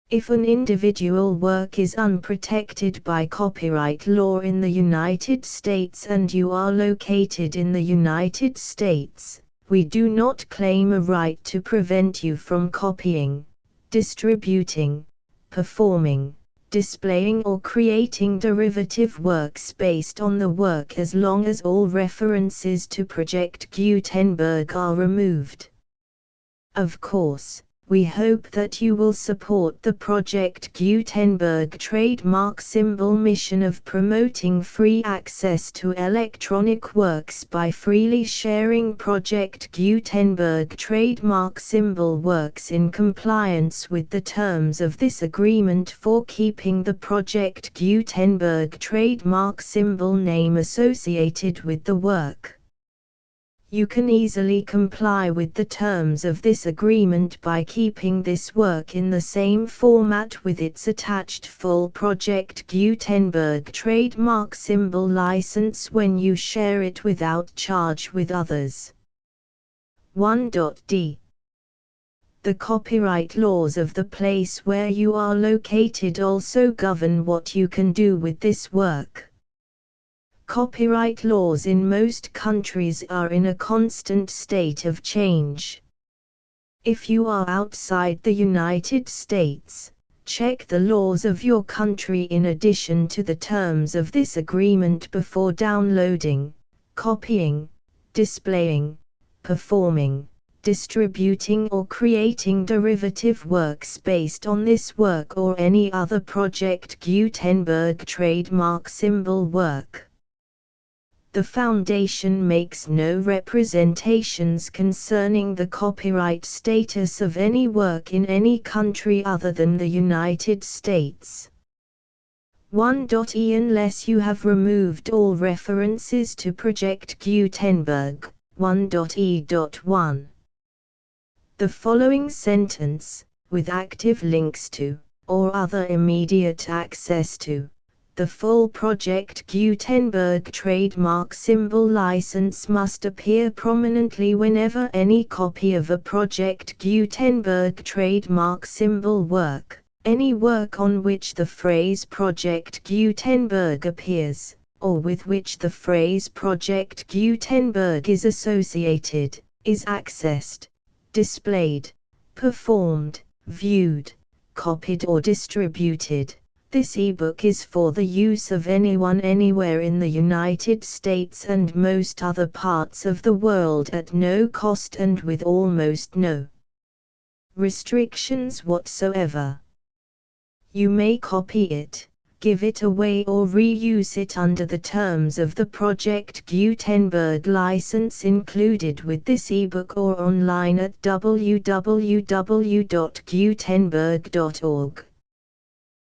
If an individual work is unprotected by copyright law in the United States and you are located in the United States, we do not claim a right to prevent you from copying, distributing, performing, displaying or creating derivative works based on the work as long as all references to Project Gutenberg are removed. Of course, we hope that you will support the Project Gutenberg trademark symbol mission of promoting free access to electronic works by freely sharing Project Gutenberg trademark symbol works in compliance with the terms of this agreement for keeping the Project Gutenberg trademark symbol name associated with the work. You can easily comply with the terms of this agreement by keeping this work in the same format with its attached full Project Gutenberg trademark symbol license when you share it without charge with others. 1.d. The copyright laws of the place where you are located also govern what you can do with this work. Copyright laws in most countries are in a constant state of change. If you are outside the United States, check the laws of your country in addition to the terms of this agreement before downloading, copying, displaying, performing, distributing or creating derivative works based on this work or any other Project Gutenberg trademark symbol work. The Foundation makes no representations concerning the copyright status of any work in any country other than the United States. 1.e Unless you have removed all references to Project Gutenberg. 1.e.1. The following sentence, with active links to, or other immediate access to, the full Project Gutenberg trademark symbol license must appear prominently whenever any copy of a Project Gutenberg trademark symbol work, any work on which the phrase Project Gutenberg appears, or with which the phrase Project Gutenberg is associated, is accessed, displayed, performed, viewed, copied or distributed. This ebook is for the use of anyone anywhere in the United States and most other parts of the world at no cost and with almost no restrictions whatsoever. You may copy it, give it away or reuse it under the terms of the Project Gutenberg license included with this ebook or online at www.gutenberg.org.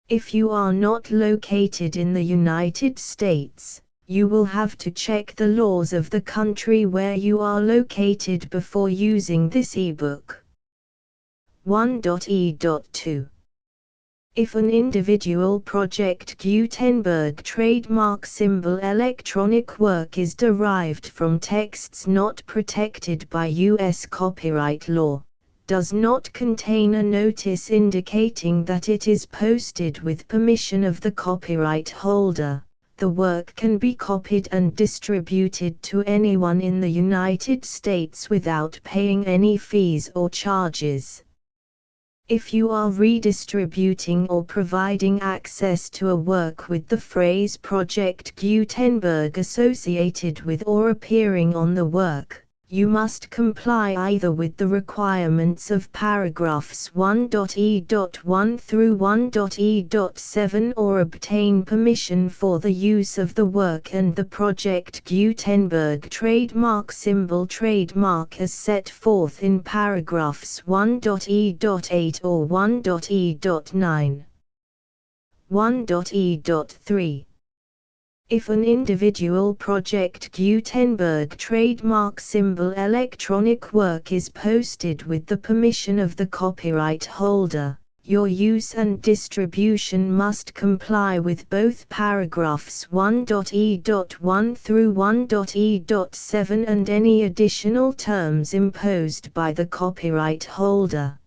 If you are not located in the United States, you will have to check the laws of the country where you are located before using this ebook. 1.e.2. If an individual Project Gutenberg trademark symbol electronic work is derived from texts not protected by U.S. copyright law, does not contain a notice indicating that it is posted with permission of the copyright holder, the work can be copied and distributed to anyone in the United States without paying any fees or charges. If you are redistributing or providing access to a work with the phrase Project Gutenberg associated with or appearing on the work, you must comply either with the requirements of paragraphs 1.e.1 through 1.e.7 or obtain permission for the use of the work and the Project Gutenberg trademark symbol trademark as set forth in paragraphs 1.e.8 or 1.e.9. 1.e.3. If an individual Project Gutenberg trademark symbol electronic work is posted with the permission of the copyright holder, your use and distribution must comply with both paragraphs 1.e.1 through 1.e.7 and any additional terms imposed by the copyright holder.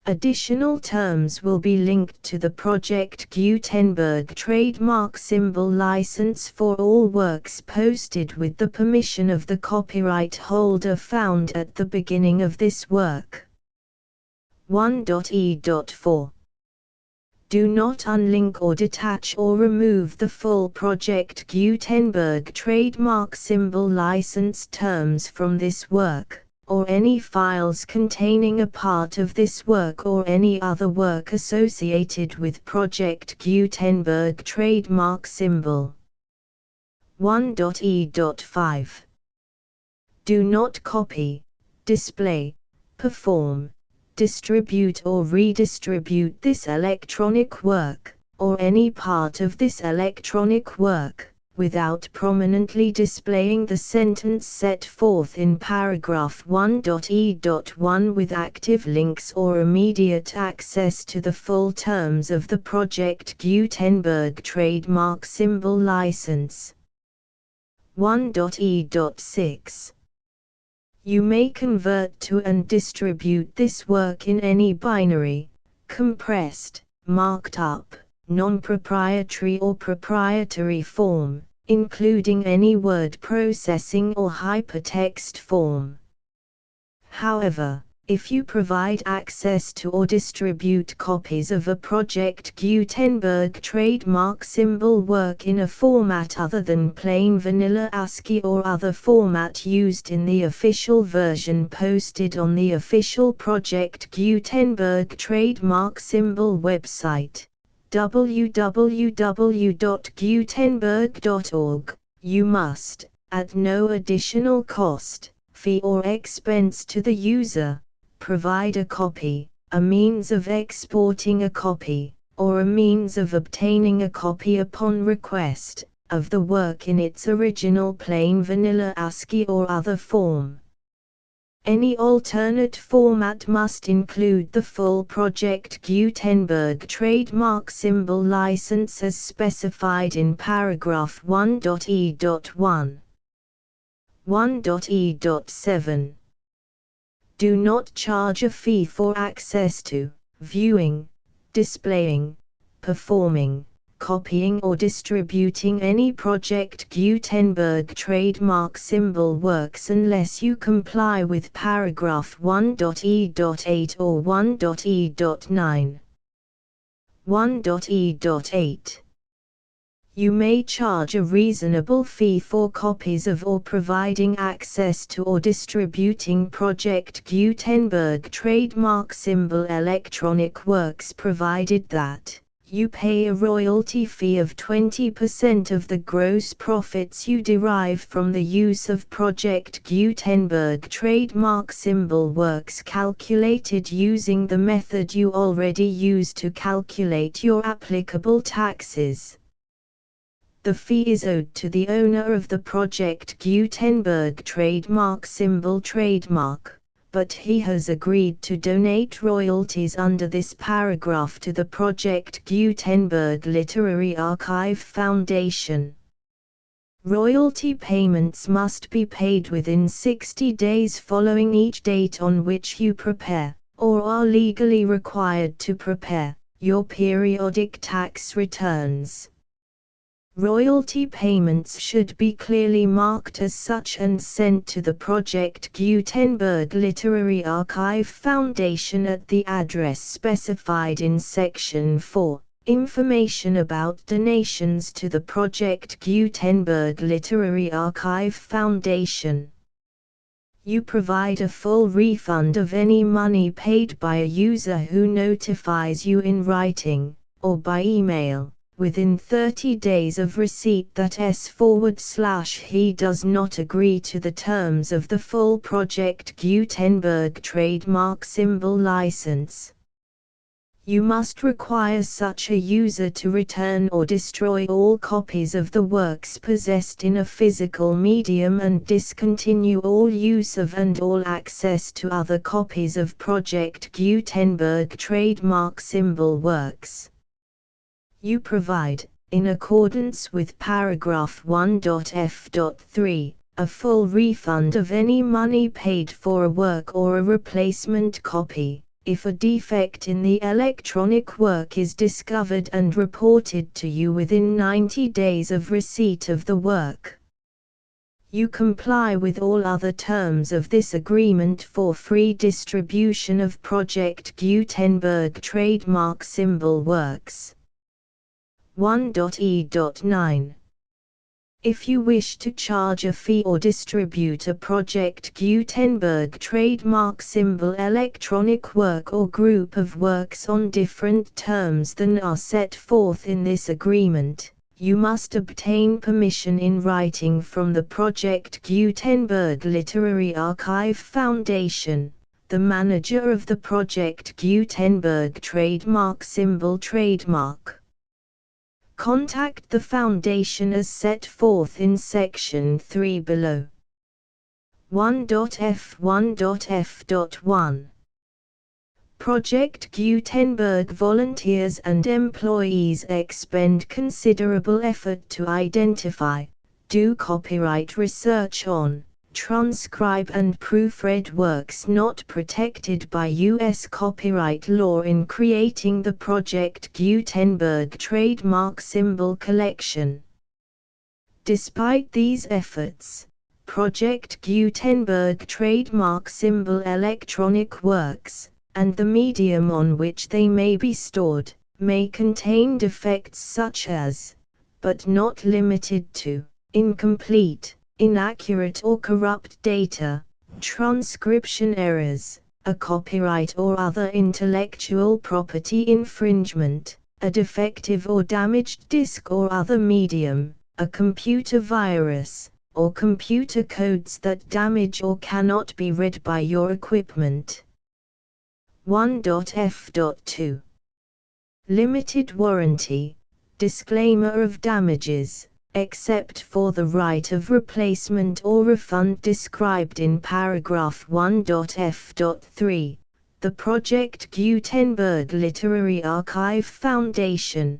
Additional terms will be linked to the Project Gutenberg trademark symbol license for all works posted with the permission of the copyright holder found at the beginning of this work. 1.e.4. Do not unlink or detach or remove the full Project Gutenberg trademark symbol license terms from this work, or any files containing a part of this work or any other work associated with Project Gutenberg trademark symbol. 1.e.5. Do not copy, display, perform, distribute or redistribute this electronic work, or any part of this electronic work, without prominently displaying the sentence set forth in paragraph 1.e.1 with active links or immediate access to the full terms of the Project Gutenberg trademark symbol license. 1.e.6. You may convert to and distribute this work in any binary, compressed, marked up, non-proprietary or proprietary form, including any word processing or hypertext form. However, if you provide access to or distribute copies of a Project Gutenberg trademark symbol work in a format other than plain vanilla ASCII or other format used in the official version posted on the official Project Gutenberg trademark symbol website, www.gutenberg.org, You must, at no additional cost, fee or expense to the user, provide a copy, a means of exporting a copy, or a means of obtaining a copy upon request, of the work in its original plain vanilla ASCII or other form. Any alternate format must include the full Project Gutenberg trademark symbol license as specified in paragraph 1.e.1. 1.e.7. Do not charge a fee for access to, viewing, displaying, performing, copying or distributing any Project Gutenberg trademark symbol works unless you comply with paragraph 1.e.8 or 1.e.9. 1.e.8. You may charge a reasonable fee for copies of or providing access to or distributing Project Gutenberg trademark symbol electronic works provided that you pay a royalty fee of 20% of the gross profits you derive from the use of Project Gutenberg trademark symbol works calculated using the method you already use to calculate your applicable taxes. The fee is owed to the owner of the Project Gutenberg trademark symbol trademark, but he has agreed to donate royalties under this paragraph to the Project Gutenberg Literary Archive Foundation. Royalty payments must be paid within 60 days following each date on which you prepare, or are legally required to prepare, your periodic tax returns. Royalty payments should be clearly marked as such and sent to the Project Gutenberg Literary Archive Foundation at the address specified in Section 4. Information about donations to the Project Gutenberg Literary Archive Foundation. You provide a full refund of any money paid by a user who notifies you in writing, or by email, within 30 days of receipt that he does not agree to the terms of the full Project Gutenberg trademark symbol license. You must require such a user to return or destroy all copies of the works possessed in a physical medium and discontinue all use of and all access to other copies of Project Gutenberg trademark symbol works. You provide, in accordance with paragraph 1.f.3, a full refund of any money paid for a work or a replacement copy, if a defect in the electronic work is discovered and reported to you within 90 days of receipt of the work. You comply with all other terms of this agreement for free distribution of Project Gutenberg trademark symbol works. 1.e.9. If you wish to charge a fee or distribute a Project Gutenberg trademark symbol electronic work or group of works on different terms than are set forth in this agreement, you must obtain permission in writing from the Project Gutenberg Literary Archive Foundation, the manager of the Project Gutenberg trademark symbol trademark. Contact the Foundation as set forth in Section 3 below. 1.f1.f.1. Project Gutenberg volunteers and employees expend considerable effort to identify, do copyright research on, transcribe and proofread works not protected by U.S. copyright law in creating the Project Gutenberg trademark symbol collection. Despite these efforts, Project Gutenberg trademark symbol electronic works, and the medium on which they may be stored, may contain defects such as, but not limited to, incomplete, inaccurate or corrupt data, transcription errors, a copyright or other intellectual property infringement, a defective or damaged disk or other medium, a computer virus, or computer codes that damage or cannot be read by your equipment. 1.f.2 Limited warranty, disclaimer of damages, except for the right of replacement or refund described in paragraph 1.f.3. The Project Gutenberg Literary Archive Foundation,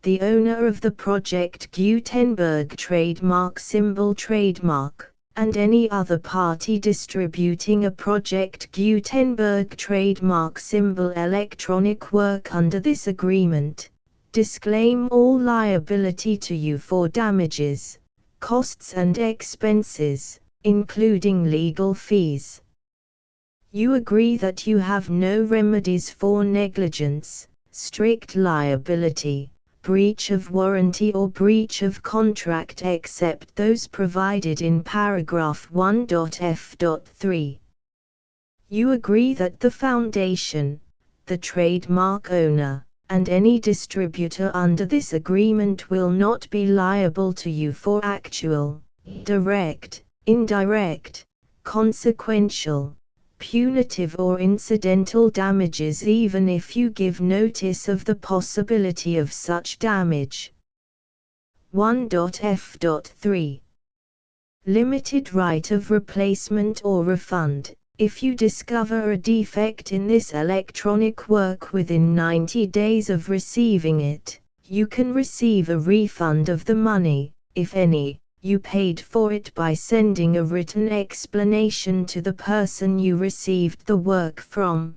the owner of the Project Gutenberg trademark symbol trademark, and any other party distributing a Project Gutenberg trademark symbol electronic work under this agreement, disclaim all liability to you for damages, costs and expenses, including legal fees. You agree that you have no remedies for negligence, strict liability, breach of warranty or breach of contract except those provided in paragraph 1.f.3. You agree that the Foundation, the trademark owner, and any distributor under this agreement will not be liable to you for actual, direct, indirect, consequential, punitive or incidental damages even if you give notice of the possibility of such damage. 1.f.3 Limited right of replacement or refund. If you discover a defect in this electronic work within 90 days of receiving it, you can receive a refund of the money, if any, you paid for it by sending a written explanation to the person you received the work from.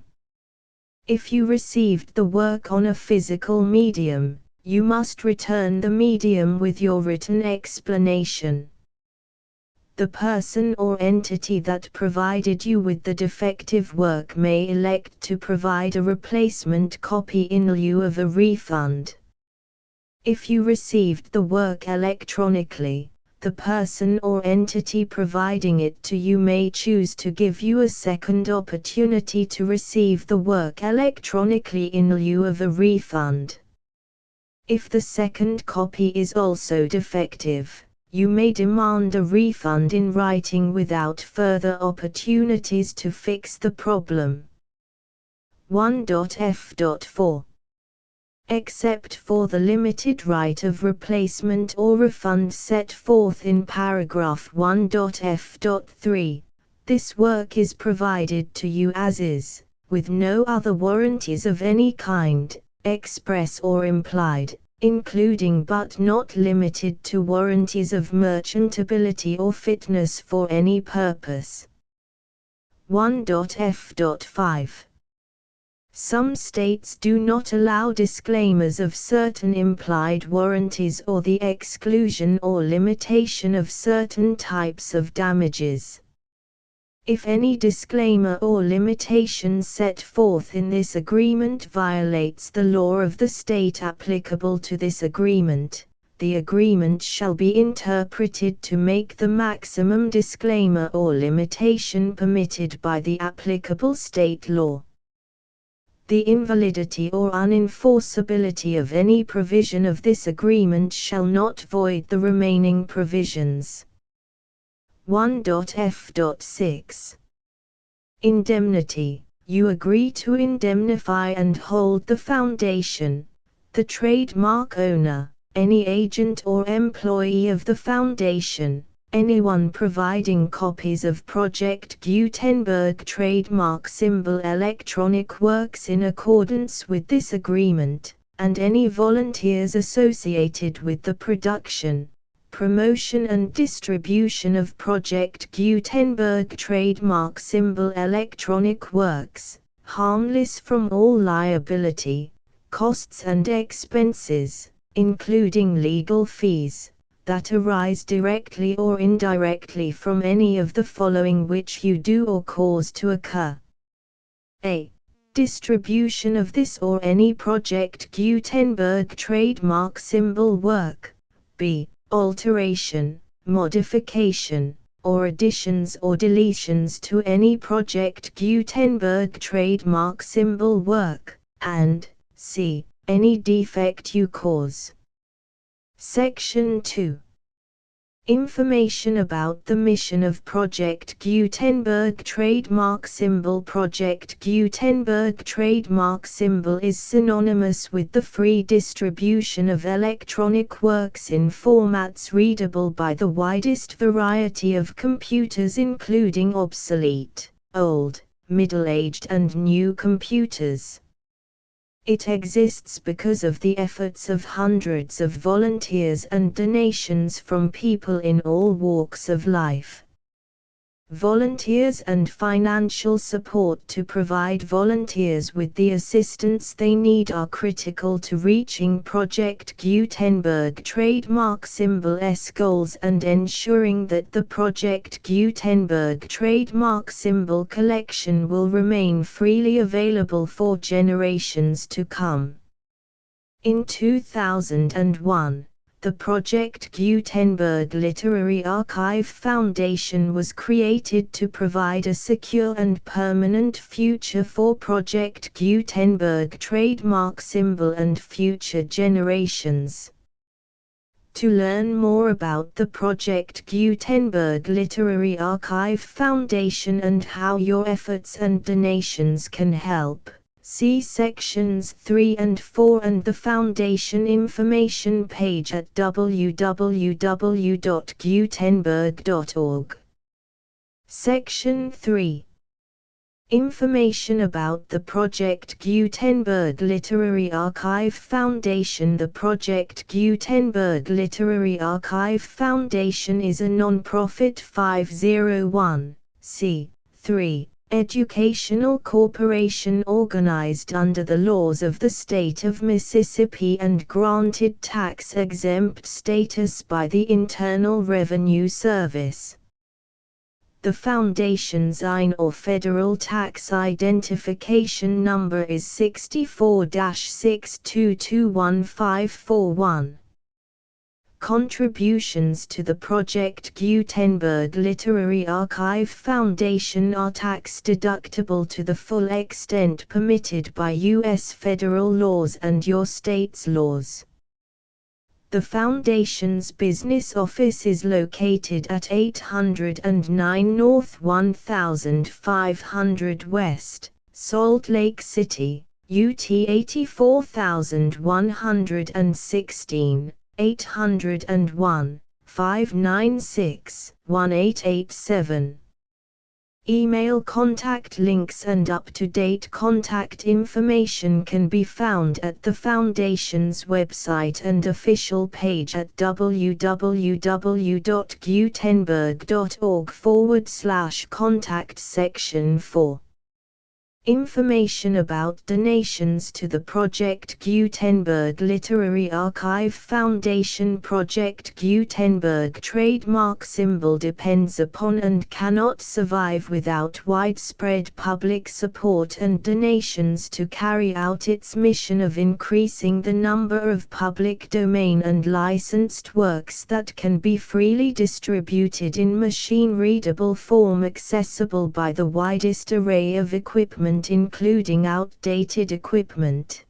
If you received the work on a physical medium, you must return the medium with your written explanation. The person or entity that provided you with the defective work may elect to provide a replacement copy in lieu of a refund. If you received the work electronically, the person or entity providing it to you may choose to give you a second opportunity to receive the work electronically in lieu of a refund. If the second copy is also defective, you may demand a refund in writing without further opportunities to fix the problem. 1.f.4 Except for the limited right of replacement or refund set forth in paragraph 1.f.3, this work is provided to you as is, with no other warranties of any kind, express or implied, including but not limited to warranties of merchantability or fitness for any purpose. 1.f.5 Some states do not allow disclaimers of certain implied warranties or the exclusion or limitation of certain types of damages. If any disclaimer or limitation set forth in this agreement violates the law of the state applicable to this agreement, the agreement shall be interpreted to make the maximum disclaimer or limitation permitted by the applicable state law. The invalidity or unenforceability of any provision of this agreement shall not void the remaining provisions. 1.f.6 Indemnity. You agree to indemnify and hold the Foundation, the trademark owner, any agent or employee of the Foundation, anyone providing copies of Project Gutenberg trademark symbol electronic works in accordance with this agreement, and any volunteers associated with the production, promotion and distribution of Project Gutenberg trademark symbol electronic works, harmless from all liability, costs and expenses, including legal fees, that arise directly or indirectly from any of the following which you do or cause to occur. A. Distribution of this or any Project Gutenberg trademark symbol work. B. Alteration, modification, or additions or deletions to any Project Gutenberg trademark symbol work, and C. Any defect you cause. Section 2. Information about the mission of Project Gutenberg trademark symbol. Project Gutenberg trademark symbol is synonymous with the free distribution of electronic works in formats readable by the widest variety of computers, including obsolete, old, middle-aged and new computers. It exists because of the efforts of hundreds of volunteers and donations from people in all walks of life. Volunteers and financial support to provide volunteers with the assistance they need are critical to reaching Project Gutenberg trademark symbol's goals and ensuring that the Project Gutenberg trademark symbol collection will remain freely available for generations to come. In 2001, the Project Gutenberg Literary Archive Foundation was created to provide a secure and permanent future for Project Gutenberg trademark symbol and future generations. To learn more about the Project Gutenberg Literary Archive Foundation and how your efforts and donations can help, see sections 3 and 4 and the Foundation information page at www.gutenberg.org. Section 3. Information about the Project Gutenberg Literary Archive Foundation. The Project Gutenberg Literary Archive Foundation is a non-profit 501(c)(3) educational corporation organized under the laws of the state of Mississippi and granted tax-exempt status by the Internal Revenue Service. The Foundation's IN or Federal Tax Identification Number is 64-6221541. Contributions to the Project Gutenberg Literary Archive Foundation are tax-deductible to the full extent permitted by U.S. federal laws and your state's laws. The Foundation's business office is located at 809 North 1500 West, Salt Lake City, UT 84116. 801-596-1887. Email contact links and up-to-date contact information can be found at the Foundation's website and official page at www.gutenberg.org/contact section 4. Information about donations to the Project Gutenberg Literary Archive Foundation. Project Gutenberg trademark symbol depends upon and cannot survive without widespread public support and donations to carry out its mission of increasing the number of public domain and licensed works that can be freely distributed in machine-readable form accessible by the widest array of equipment, including outdated equipment.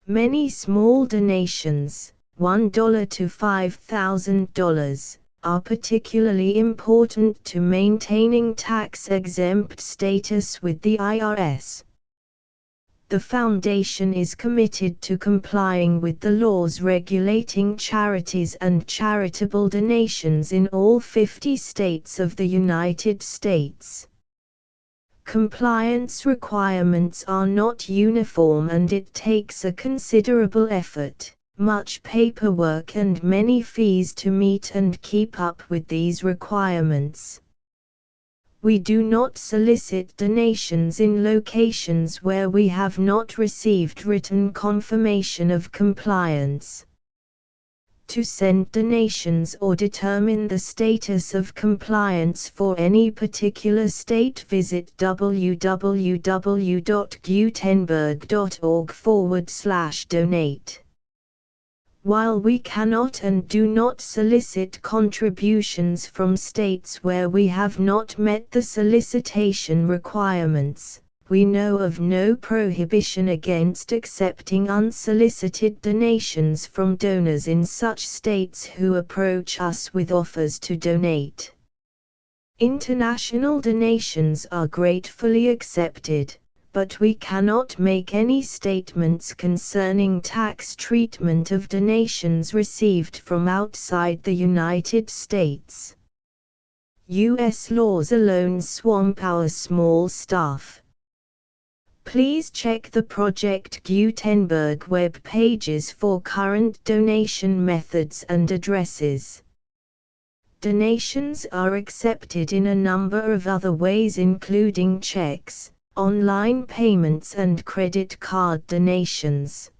Many small donations, $1 to $5,000, are particularly important to maintaining tax-exempt status with the IRS. The Foundation is committed to complying with the laws regulating charities and charitable donations in all 50 states of the United States. Compliance requirements are not uniform and it takes a considerable effort, much paperwork and many fees to meet and keep up with these requirements. We do not solicit donations in locations where we have not received written confirmation of compliance. To send donations or determine the status of compliance for any particular state, visit www.gutenberg.org/donate. While we cannot and do not solicit contributions from states where we have not met the solicitation requirements, we know of no prohibition against accepting unsolicited donations from donors in such states who approach us with offers to donate. International donations are gratefully accepted, but we cannot make any statements concerning tax treatment of donations received from outside the United States. U.S. laws alone swamp our small staff. Please check the Project Gutenberg web pages for current donation methods and addresses. Donations are accepted in a number of other ways, including checks, online payments and credit card donations.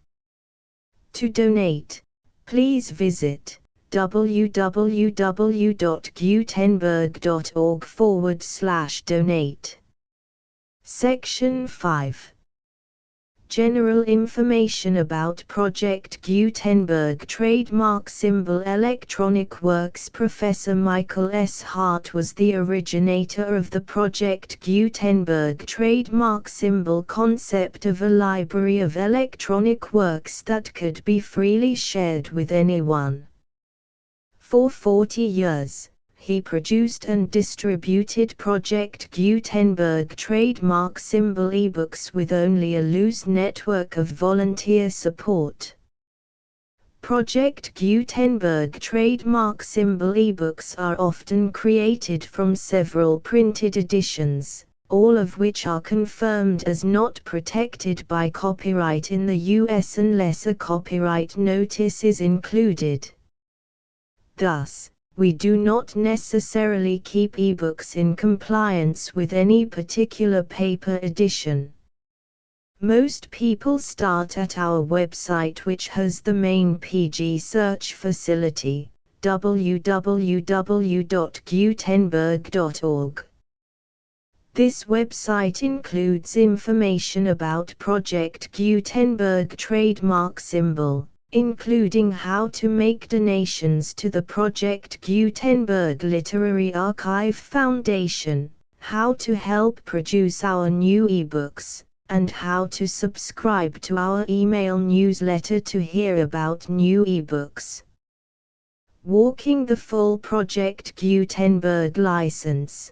To donate, please visit www.gutenberg.org/donate. Section 5. General information about Project Gutenberg Trademark Symbol Electronic Works. Professor Michael S. Hart was the originator of the Project Gutenberg trademark symbol concept of a library of electronic works that could be freely shared with anyone. For 40 years, he produced and distributed Project Gutenberg trademark symbol ebooks with only a loose network of volunteer support. Project Gutenberg trademark symbol ebooks are often created from several printed editions, all of which are confirmed as not protected by copyright in the US unless a copyright notice is included. Thus, we do not necessarily keep ebooks in compliance with any particular paper edition. Most people start at our website, which has the main PG search facility, www.gutenberg.org. This website includes information about Project Gutenberg trademark symbol, including how to make donations to the Project Gutenberg Literary Archive Foundation, how to help produce our new ebooks, and how to subscribe to our email newsletter to hear about new ebooks. Walking the full Project Gutenberg license.